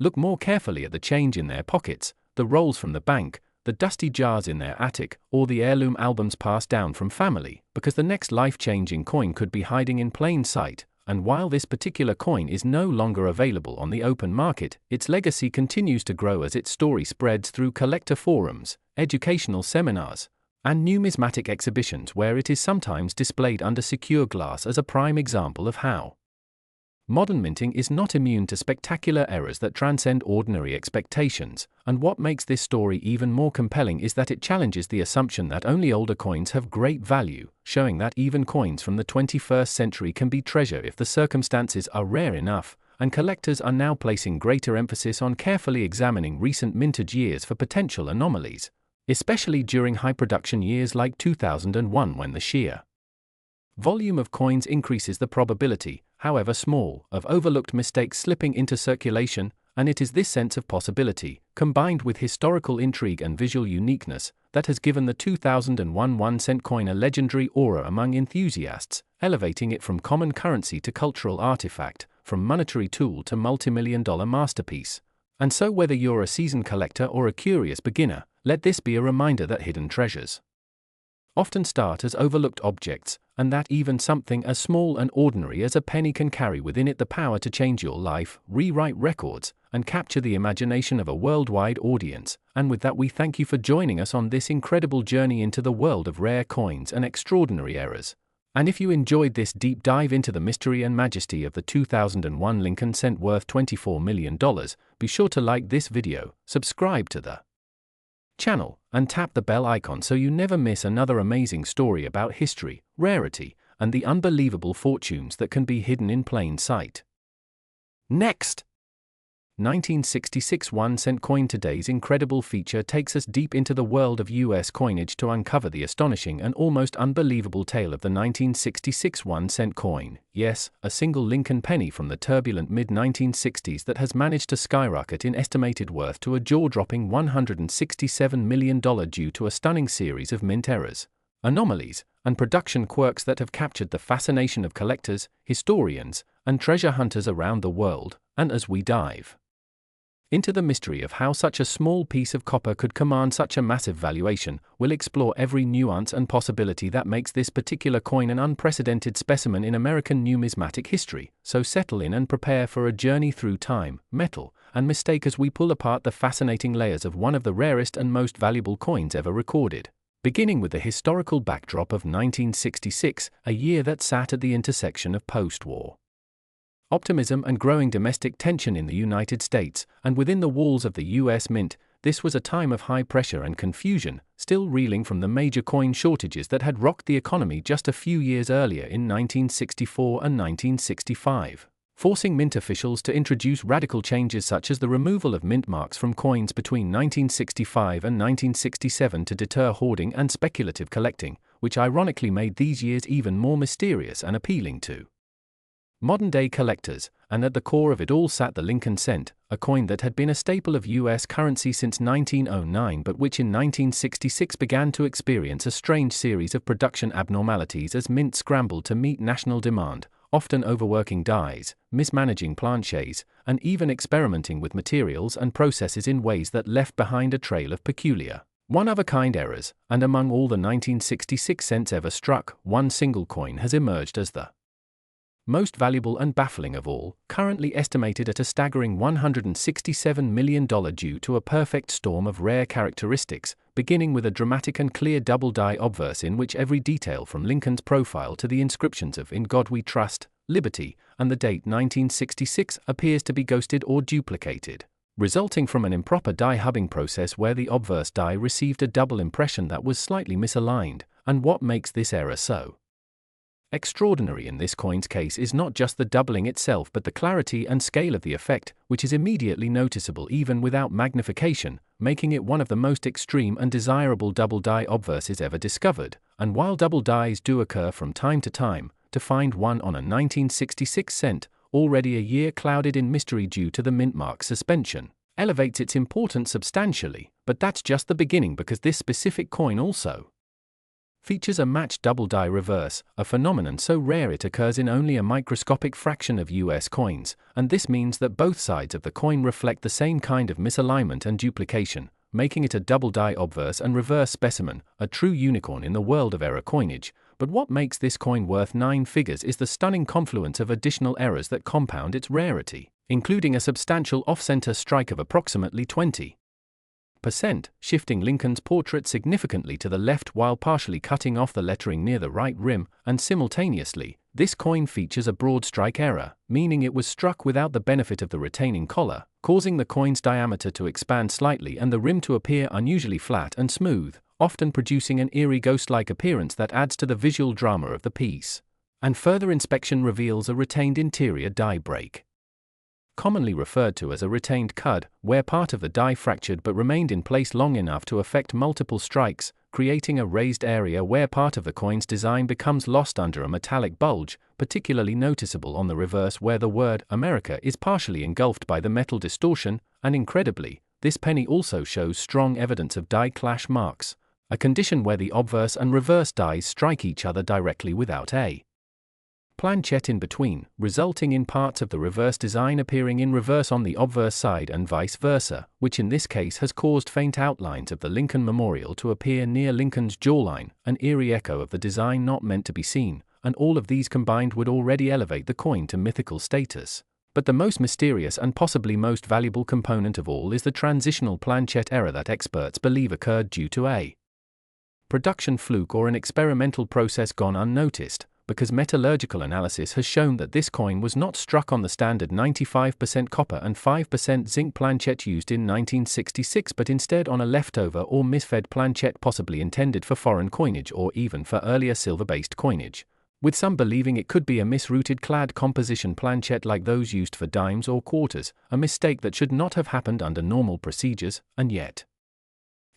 look more carefully at the change in their pockets, the rolls from the bank, the dusty jars in their attic, or the heirloom albums passed down from family, because the next life-changing coin could be hiding in plain sight, and while this particular coin is no longer available on the open market, its legacy continues to grow as its story spreads through collector forums, educational seminars, and numismatic exhibitions where it is sometimes displayed under secure glass as a prime example of how modern minting is not immune to spectacular errors that transcend ordinary expectations, and what makes this story even more compelling is that it challenges the assumption that only older coins have great value, showing that even coins from the 21st century can be treasure if the circumstances are rare enough, and collectors are now placing greater emphasis on carefully examining recent mintage years for potential anomalies, especially during high-production years like 2001 when the sheer volume of coins increases the probability, however small, of overlooked mistakes slipping into circulation, and it is this sense of possibility, combined with historical intrigue and visual uniqueness, that has given the 2001 1-cent coin a legendary aura among enthusiasts, elevating it from common currency to cultural artifact, from monetary tool to multimillion-dollar masterpiece. And so whether you're a seasoned collector or a curious beginner, let this be a reminder that hidden treasures often start as overlooked objects, and that even something as small and ordinary as a penny can carry within it the power to change your life, rewrite records, and capture the imagination of a worldwide audience. And with that, we thank you for joining us on this incredible journey into the world of rare coins and extraordinary errors. And if you enjoyed this deep dive into the mystery and majesty of the 2001 Lincoln cent worth $24 million, be sure to like this video, subscribe to the channel, and tap the bell icon so you never miss another amazing story about history, rarity, and the unbelievable fortunes that can be hidden in plain sight. Next! 1966 1-cent coin. Today's incredible feature takes us deep into the world of US coinage to uncover the astonishing and almost unbelievable tale of the 1966 1-cent coin. Yes, a single Lincoln penny from the turbulent mid-1960s that has managed to skyrocket in estimated worth to a jaw-dropping $167 million due to a stunning series of mint errors, anomalies, and production quirks that have captured the fascination of collectors, historians, and treasure hunters around the world. And as we dive into the mystery of how such a small piece of copper could command such a massive valuation, we'll explore every nuance and possibility that makes this particular coin an unprecedented specimen in American numismatic history. So settle in and prepare for a journey through time, metal, and mistake as we pull apart the fascinating layers of one of the rarest and most valuable coins ever recorded. beginning with the historical backdrop of 1966, a year that sat at the intersection of post-war optimism and growing domestic tension in the United States, and within the walls of the US Mint. This was a time of high pressure and confusion, still reeling from the major coin shortages that had rocked the economy just a few years earlier in 1964 and 1965, forcing mint officials to introduce radical changes such as the removal of mint marks from coins between 1965 and 1967 to deter hoarding and speculative collecting, which ironically made these years even more mysterious and appealing to modern-day collectors. And at the core of it all sat the Lincoln cent, a coin that had been a staple of US currency since 1909 but which in 1966 began to experience a strange series of production abnormalities as mint scrambled to meet national demand, often overworking dies, mismanaging planchets, and even experimenting with materials and processes in ways that left behind a trail of peculiar, one-of-a-kind errors. And among all the 1966 cents ever struck, one single coin has emerged as the most valuable and baffling of all, currently estimated at a staggering $167 million due to a perfect storm of rare characteristics, beginning with a dramatic and clear double-die obverse in which every detail from Lincoln's profile to the inscriptions of "In God We Trust," "Liberty," and the date 1966 appears to be ghosted or duplicated, resulting from an improper die hubbing process where the obverse die received a double impression that was slightly misaligned. And what makes this error so extraordinary in this coin's case is not just the doubling itself but the clarity and scale of the effect, which is immediately noticeable even without magnification, making it one of the most extreme and desirable double-die obverses ever discovered. And while double dies do occur from time to time, to find one on a 1966 cent, already a year clouded in mystery due to the mint mark suspension, elevates its importance substantially. But that's just the beginning, because this specific coin also features a matched double-die reverse, a phenomenon so rare it occurs in only a microscopic fraction of US coins, and this means that both sides of the coin reflect the same kind of misalignment and duplication, making it a double-die obverse and reverse specimen, a true unicorn in the world of error coinage. But what makes this coin worth nine figures is the stunning confluence of additional errors that compound its rarity, including a substantial off-center strike of approximately 20%, shifting Lincoln's portrait significantly to the left while partially cutting off the lettering near the right rim, and simultaneously, this coin features a broad strike error, meaning it was struck without the benefit of the retaining collar, causing the coin's diameter to expand slightly and the rim to appear unusually flat and smooth, often producing an eerie ghost-like appearance that adds to the visual drama of the piece. And further inspection reveals a retained interior die break, commonly referred to as a retained cud, where part of the die fractured but remained in place long enough to affect multiple strikes, creating a raised area where part of the coin's design becomes lost under a metallic bulge, particularly noticeable on the reverse where the word "America" is partially engulfed by the metal distortion. And incredibly, this penny also shows strong evidence of die clash marks, a condition where the obverse and reverse dies strike each other directly without a planchet in between, resulting in parts of the reverse design appearing in reverse on the obverse side and vice versa, which in this case has caused faint outlines of the Lincoln Memorial to appear near Lincoln's jawline, an eerie echo of the design not meant to be seen. And all of these combined would already elevate the coin to mythical status. But the most mysterious and possibly most valuable component of all is the transitional planchet error that experts believe occurred due to a production fluke or an experimental process gone unnoticed, because metallurgical analysis has shown that this coin was not struck on the standard 95% copper and 5% zinc planchet used in 1966 but instead on a leftover or misfed planchet possibly intended for foreign coinage or even for earlier silver-based coinage, with some believing it could be a misrouted clad composition planchet like those used for dimes or quarters, a mistake that should not have happened under normal procedures, and yet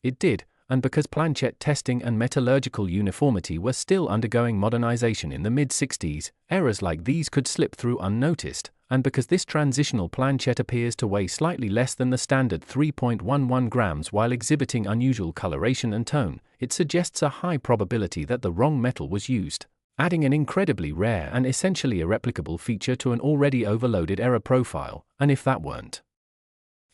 it did. And because planchet testing and metallurgical uniformity were still undergoing modernization in the mid-60s, errors like these could slip through unnoticed, and because this transitional planchet appears to weigh slightly less than the standard 3.11 grams while exhibiting unusual coloration and tone, it suggests a high probability that the wrong metal was used, adding an incredibly rare and essentially irreplicable feature to an already overloaded error profile. And if that weren't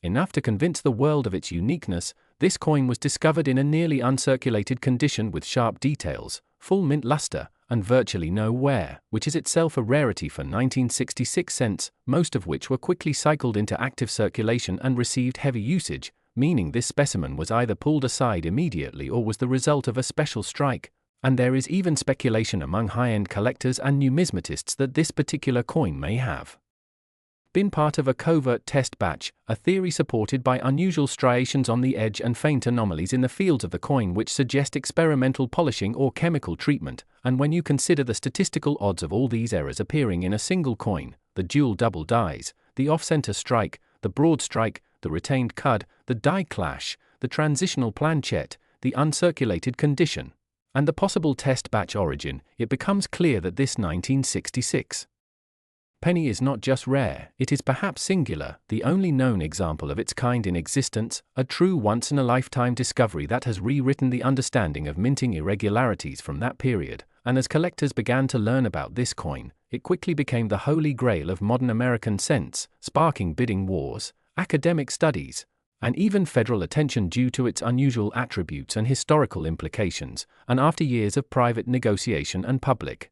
enough to convince the world of its uniqueness, this coin was discovered in a nearly uncirculated condition with sharp details, full mint luster, and virtually no wear, which is itself a rarity for 1966 cents, most of which were quickly cycled into active circulation and received heavy usage, meaning this specimen was either pulled aside immediately or was the result of a special strike, and there is even speculation among high-end collectors and numismatists that this particular coin may have been part of a covert test batch, a theory supported by unusual striations on the edge and faint anomalies in the fields of the coin which suggest experimental polishing or chemical treatment, and when you consider the statistical odds of all these errors appearing in a single coin, the dual double dies, the off-center strike, the broad strike, the retained cud, the die clash, the transitional planchet, the uncirculated condition, and the possible test batch origin, it becomes clear that this 1966 penny is not just rare, it is perhaps singular, the only known example of its kind in existence, a true once-in-a-lifetime discovery that has rewritten the understanding of minting irregularities from that period, and as collectors began to learn about this coin, it quickly became the holy grail of modern American cents, sparking bidding wars, academic studies, and even federal attention due to its unusual attributes and historical implications, and after years of private negotiation and public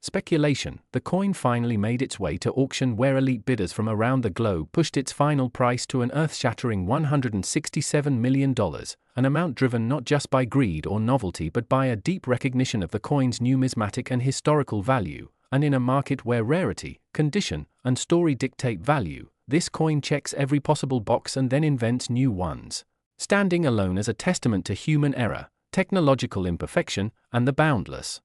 speculation, the coin finally made its way to auction where elite bidders from around the globe pushed its final price to an earth-shattering $167 million, an amount driven not just by greed or novelty but by a deep recognition of the coin's numismatic and historical value, and in a market where rarity, condition, and story dictate value, this coin checks every possible box and then invents new ones, standing alone as a testament to human error, technological imperfection, and the boundless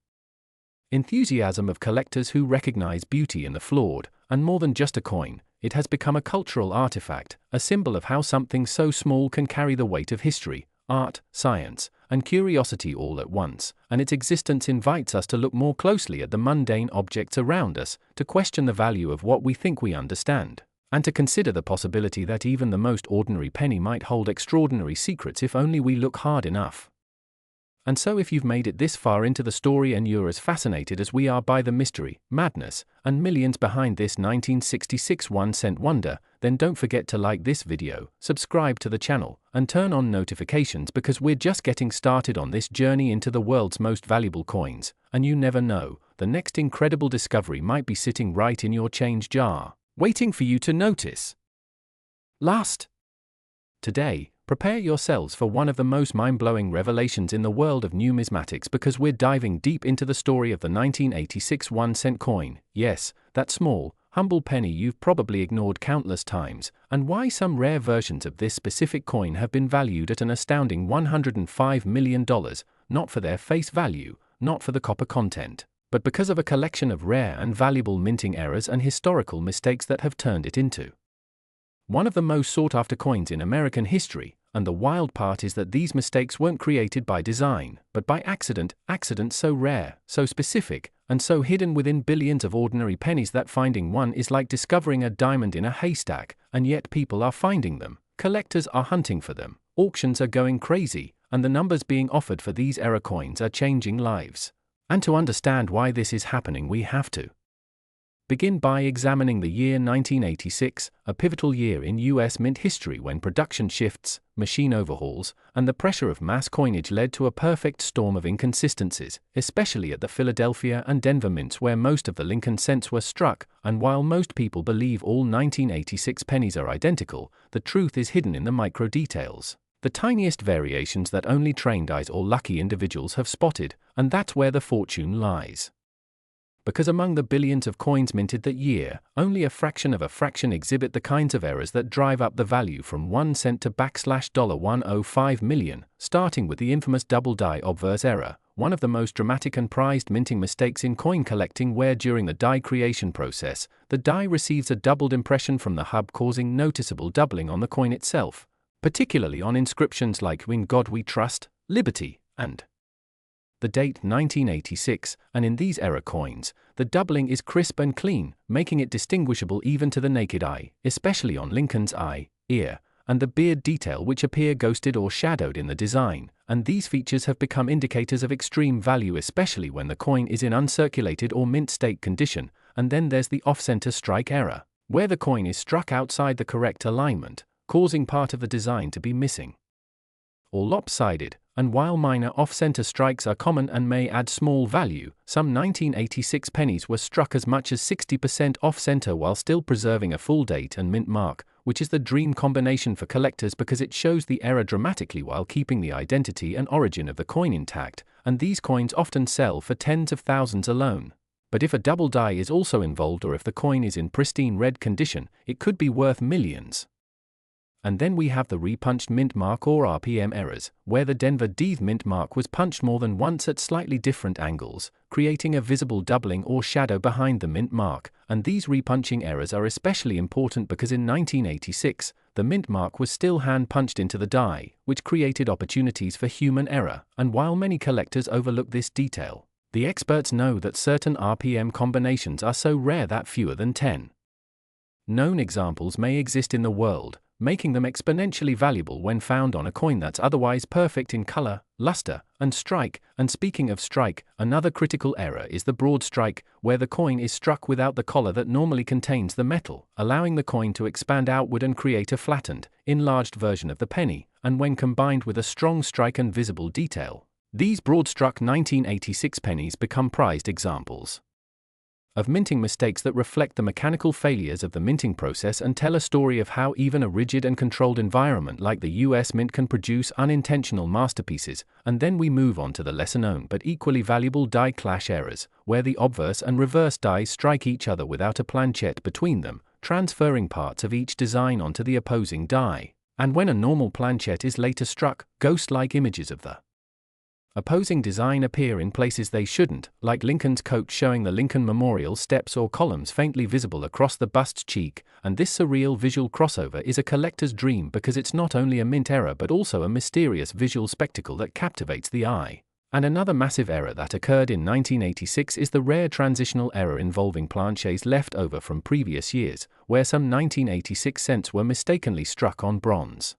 enthusiasm of collectors who recognize beauty in the flawed, and more than just a coin, it has become a cultural artifact, a symbol of how something so small can carry the weight of history, art, science, and curiosity all at once, and its existence invites us to look more closely at the mundane objects around us, to question the value of what we think we understand, and to consider the possibility that even the most ordinary penny might hold extraordinary secrets if only we look hard enough. And so if you've made it this far into the story and you're as fascinated as we are by the mystery, madness, and millions behind this 1966 1-cent wonder, then don't forget to like this video, subscribe to the channel, and turn on notifications because we're just getting started on this journey into the world's most valuable coins, and you never know, the next incredible discovery might be sitting right in your change jar, waiting for you to notice. Last. Today, prepare yourselves for one of the most mind-blowing revelations in the world of numismatics because we're diving deep into the story of the 1986 1-cent coin, yes, that small, humble penny you've probably ignored countless times, and why some rare versions of this specific coin have been valued at an astounding $105 million, not for their face value, not for the copper content, but because of a collection of rare and valuable minting errors and historical mistakes that have turned it into one of the most sought-after coins in American history, and the wild part is that these mistakes weren't created by design, but by accident so rare, so specific, and so hidden within billions of ordinary pennies that finding one is like discovering a diamond in a haystack, and yet people are finding them, collectors are hunting for them, auctions are going crazy, and the numbers being offered for these error coins are changing lives. And to understand why this is happening we have to begin by examining the year 1986, a pivotal year in US mint history when production shifts, machine overhauls, and the pressure of mass coinage led to a perfect storm of inconsistencies, especially at the Philadelphia and Denver mints where most of the Lincoln cents were struck, and while most people believe all 1986 pennies are identical, the truth is hidden in the micro details, the tiniest variations that only trained eyes or lucky individuals have spotted, and that's where the fortune lies. Because among the billions of coins minted that year, only a fraction of a fraction exhibit the kinds of errors that drive up the value from 1 cent to $105 million, starting with the infamous double die obverse error, one of the most dramatic and prized minting mistakes in coin collecting where during the die creation process, the die receives a doubled impression from the hub causing noticeable doubling on the coin itself, particularly on inscriptions like "In God We Trust," "Liberty," and the date 1986, and in these error coins, the doubling is crisp and clean, making it distinguishable even to the naked eye, especially on Lincoln's eye, ear, and the beard detail which appear ghosted or shadowed in the design, and these features have become indicators of extreme value especially when the coin is in uncirculated or mint state condition, and then there's the off-center strike error, where the coin is struck outside the correct alignment, causing part of the design to be missing or lopsided, and while minor off-center strikes are common and may add small value, some 1986 pennies were struck as much as 60% off-center while still preserving a full date and mint mark, which is the dream combination for collectors because it shows the era dramatically while keeping the identity and origin of the coin intact, and these coins often sell for tens of thousands alone. But if a double die is also involved or if the coin is in pristine red condition, it could be worth millions. And then we have the repunched mint mark or RPM errors, where the Denver Death mint mark was punched more than once at slightly different angles, creating a visible doubling or shadow behind the mint mark, and these repunching errors are especially important because in 1986, the mint mark was still hand-punched into the die, which created opportunities for human error, and while many collectors overlook this detail, the experts know that certain RPM combinations are so rare that fewer than 10 known examples may exist in the world, making them exponentially valuable when found on a coin that's otherwise perfect in color, luster, and strike. And speaking of strike, another critical error is the broad strike, where the coin is struck without the collar that normally contains the metal, allowing the coin to expand outward and create a flattened, enlarged version of the penny, and when combined with a strong strike and visible detail, these broad-struck 1986 pennies become prized examples of minting mistakes that reflect the mechanical failures of the minting process and tell a story of how even a rigid and controlled environment like the US Mint can produce unintentional masterpieces. And then we move on to the lesser-known but equally valuable die clash errors, where the obverse and reverse dies strike each other without a planchette between them, transferring parts of each design onto the opposing die. And when a normal planchette is later struck, ghost-like images of the opposing design appear in places they shouldn't, like Lincoln's coat showing the Lincoln Memorial steps or columns faintly visible across the bust's cheek, and this surreal visual crossover is a collector's dream because it's not only a mint error but also a mysterious visual spectacle that captivates the eye. And another massive error that occurred in 1986 is the rare transitional error involving planchets left over from previous years, where some 1986 cents were mistakenly struck on bronze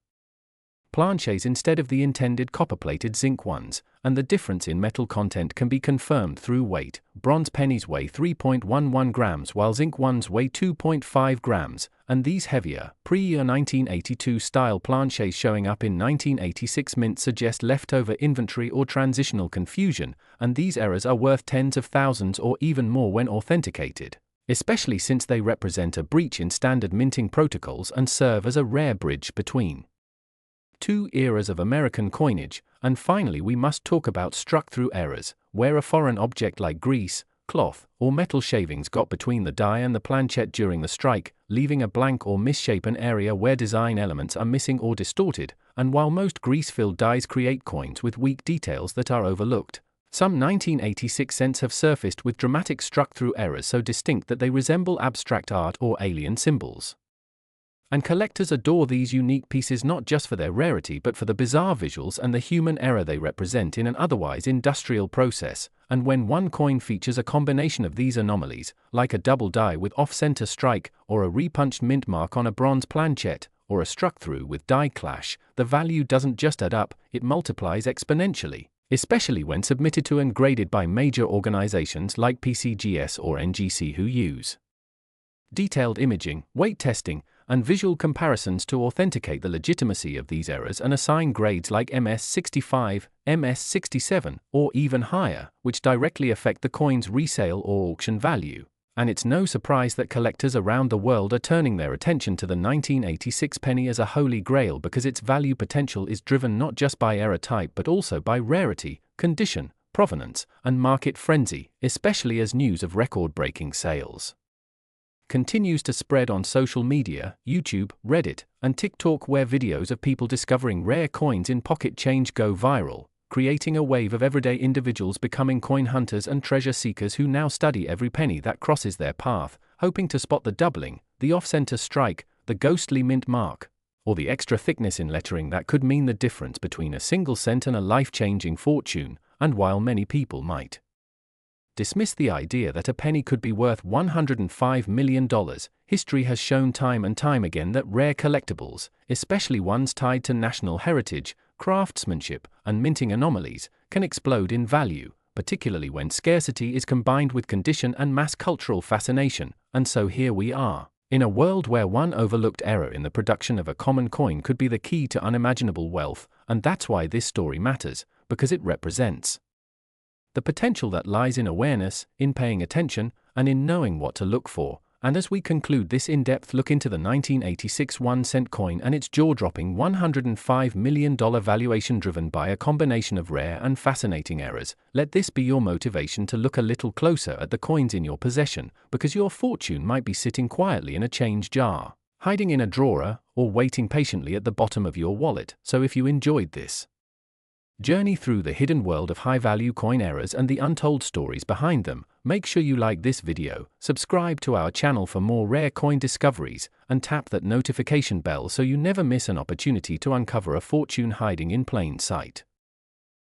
planchets instead of the intended copper-plated zinc ones, and the difference in metal content can be confirmed through weight. Bronze pennies weigh 3.11 grams while zinc ones weigh 2.5 grams, and these heavier, pre-year 1982 style planchets showing up in 1986 mint suggest leftover inventory or transitional confusion, and these errors are worth tens of thousands or even more when authenticated, especially since they represent a breach in standard minting protocols and serve as a rare bridge between two eras of American coinage. And finally we must talk about struck-through errors, where a foreign object like grease, cloth, or metal shavings got between the die and the planchette during the strike, leaving a blank or misshapen area where design elements are missing or distorted. And while most grease-filled dies create coins with weak details that are overlooked, some 1986 cents have surfaced with dramatic struck-through errors so distinct that they resemble abstract art or alien symbols. And collectors adore these unique pieces not just for their rarity but for the bizarre visuals and the human error they represent in an otherwise industrial process. And when one coin features a combination of these anomalies, like a double die with off-center strike, or a repunched mint mark on a bronze planchette, or a struck-through with die clash, the value doesn't just add up, it multiplies exponentially, especially when submitted to and graded by major organizations like PCGS or NGC who use detailed imaging, weight testing, and visual comparisons to authenticate the legitimacy of these errors and assign grades like MS65, MS67, or even higher, which directly affect the coin's resale or auction value. And it's no surprise that collectors around the world are turning their attention to the 1986 penny as a holy grail because its value potential is driven not just by error type but also by rarity, condition, provenance, and market frenzy, especially as news of record-breaking sales continues to spread on social media, YouTube, Reddit, and TikTok, where videos of people discovering rare coins in pocket change go viral, creating a wave of everyday individuals becoming coin hunters and treasure seekers who now study every penny that crosses their path, hoping to spot the doubling, the off-center strike, the ghostly mint mark, or the extra thickness in lettering that could mean the difference between a single cent and a life-changing fortune. And while many people might dismiss the idea that a penny could be worth $105 million, history has shown time and time again that rare collectibles, especially ones tied to national heritage, craftsmanship, and minting anomalies, can explode in value, particularly when scarcity is combined with condition and mass cultural fascination. And so here we are, In a world where one overlooked error in the production of a common coin could be the key to unimaginable wealth, and that's why this story matters, because it represents the potential that lies in awareness, in paying attention, and in knowing what to look for. And as we conclude this in-depth look into the 1986 1-cent coin and its jaw-dropping $105 million valuation driven by a combination of rare and fascinating errors, let this be your motivation to look a little closer at the coins in your possession, because your fortune might be sitting quietly in a change jar, hiding in a drawer, or waiting patiently at the bottom of your wallet. So if you enjoyed this journey through the hidden world of high-value coin errors and the untold stories behind them, make sure you like this video, subscribe to our channel for more rare coin discoveries, and tap that notification bell so you never miss an opportunity to uncover a fortune hiding in plain sight.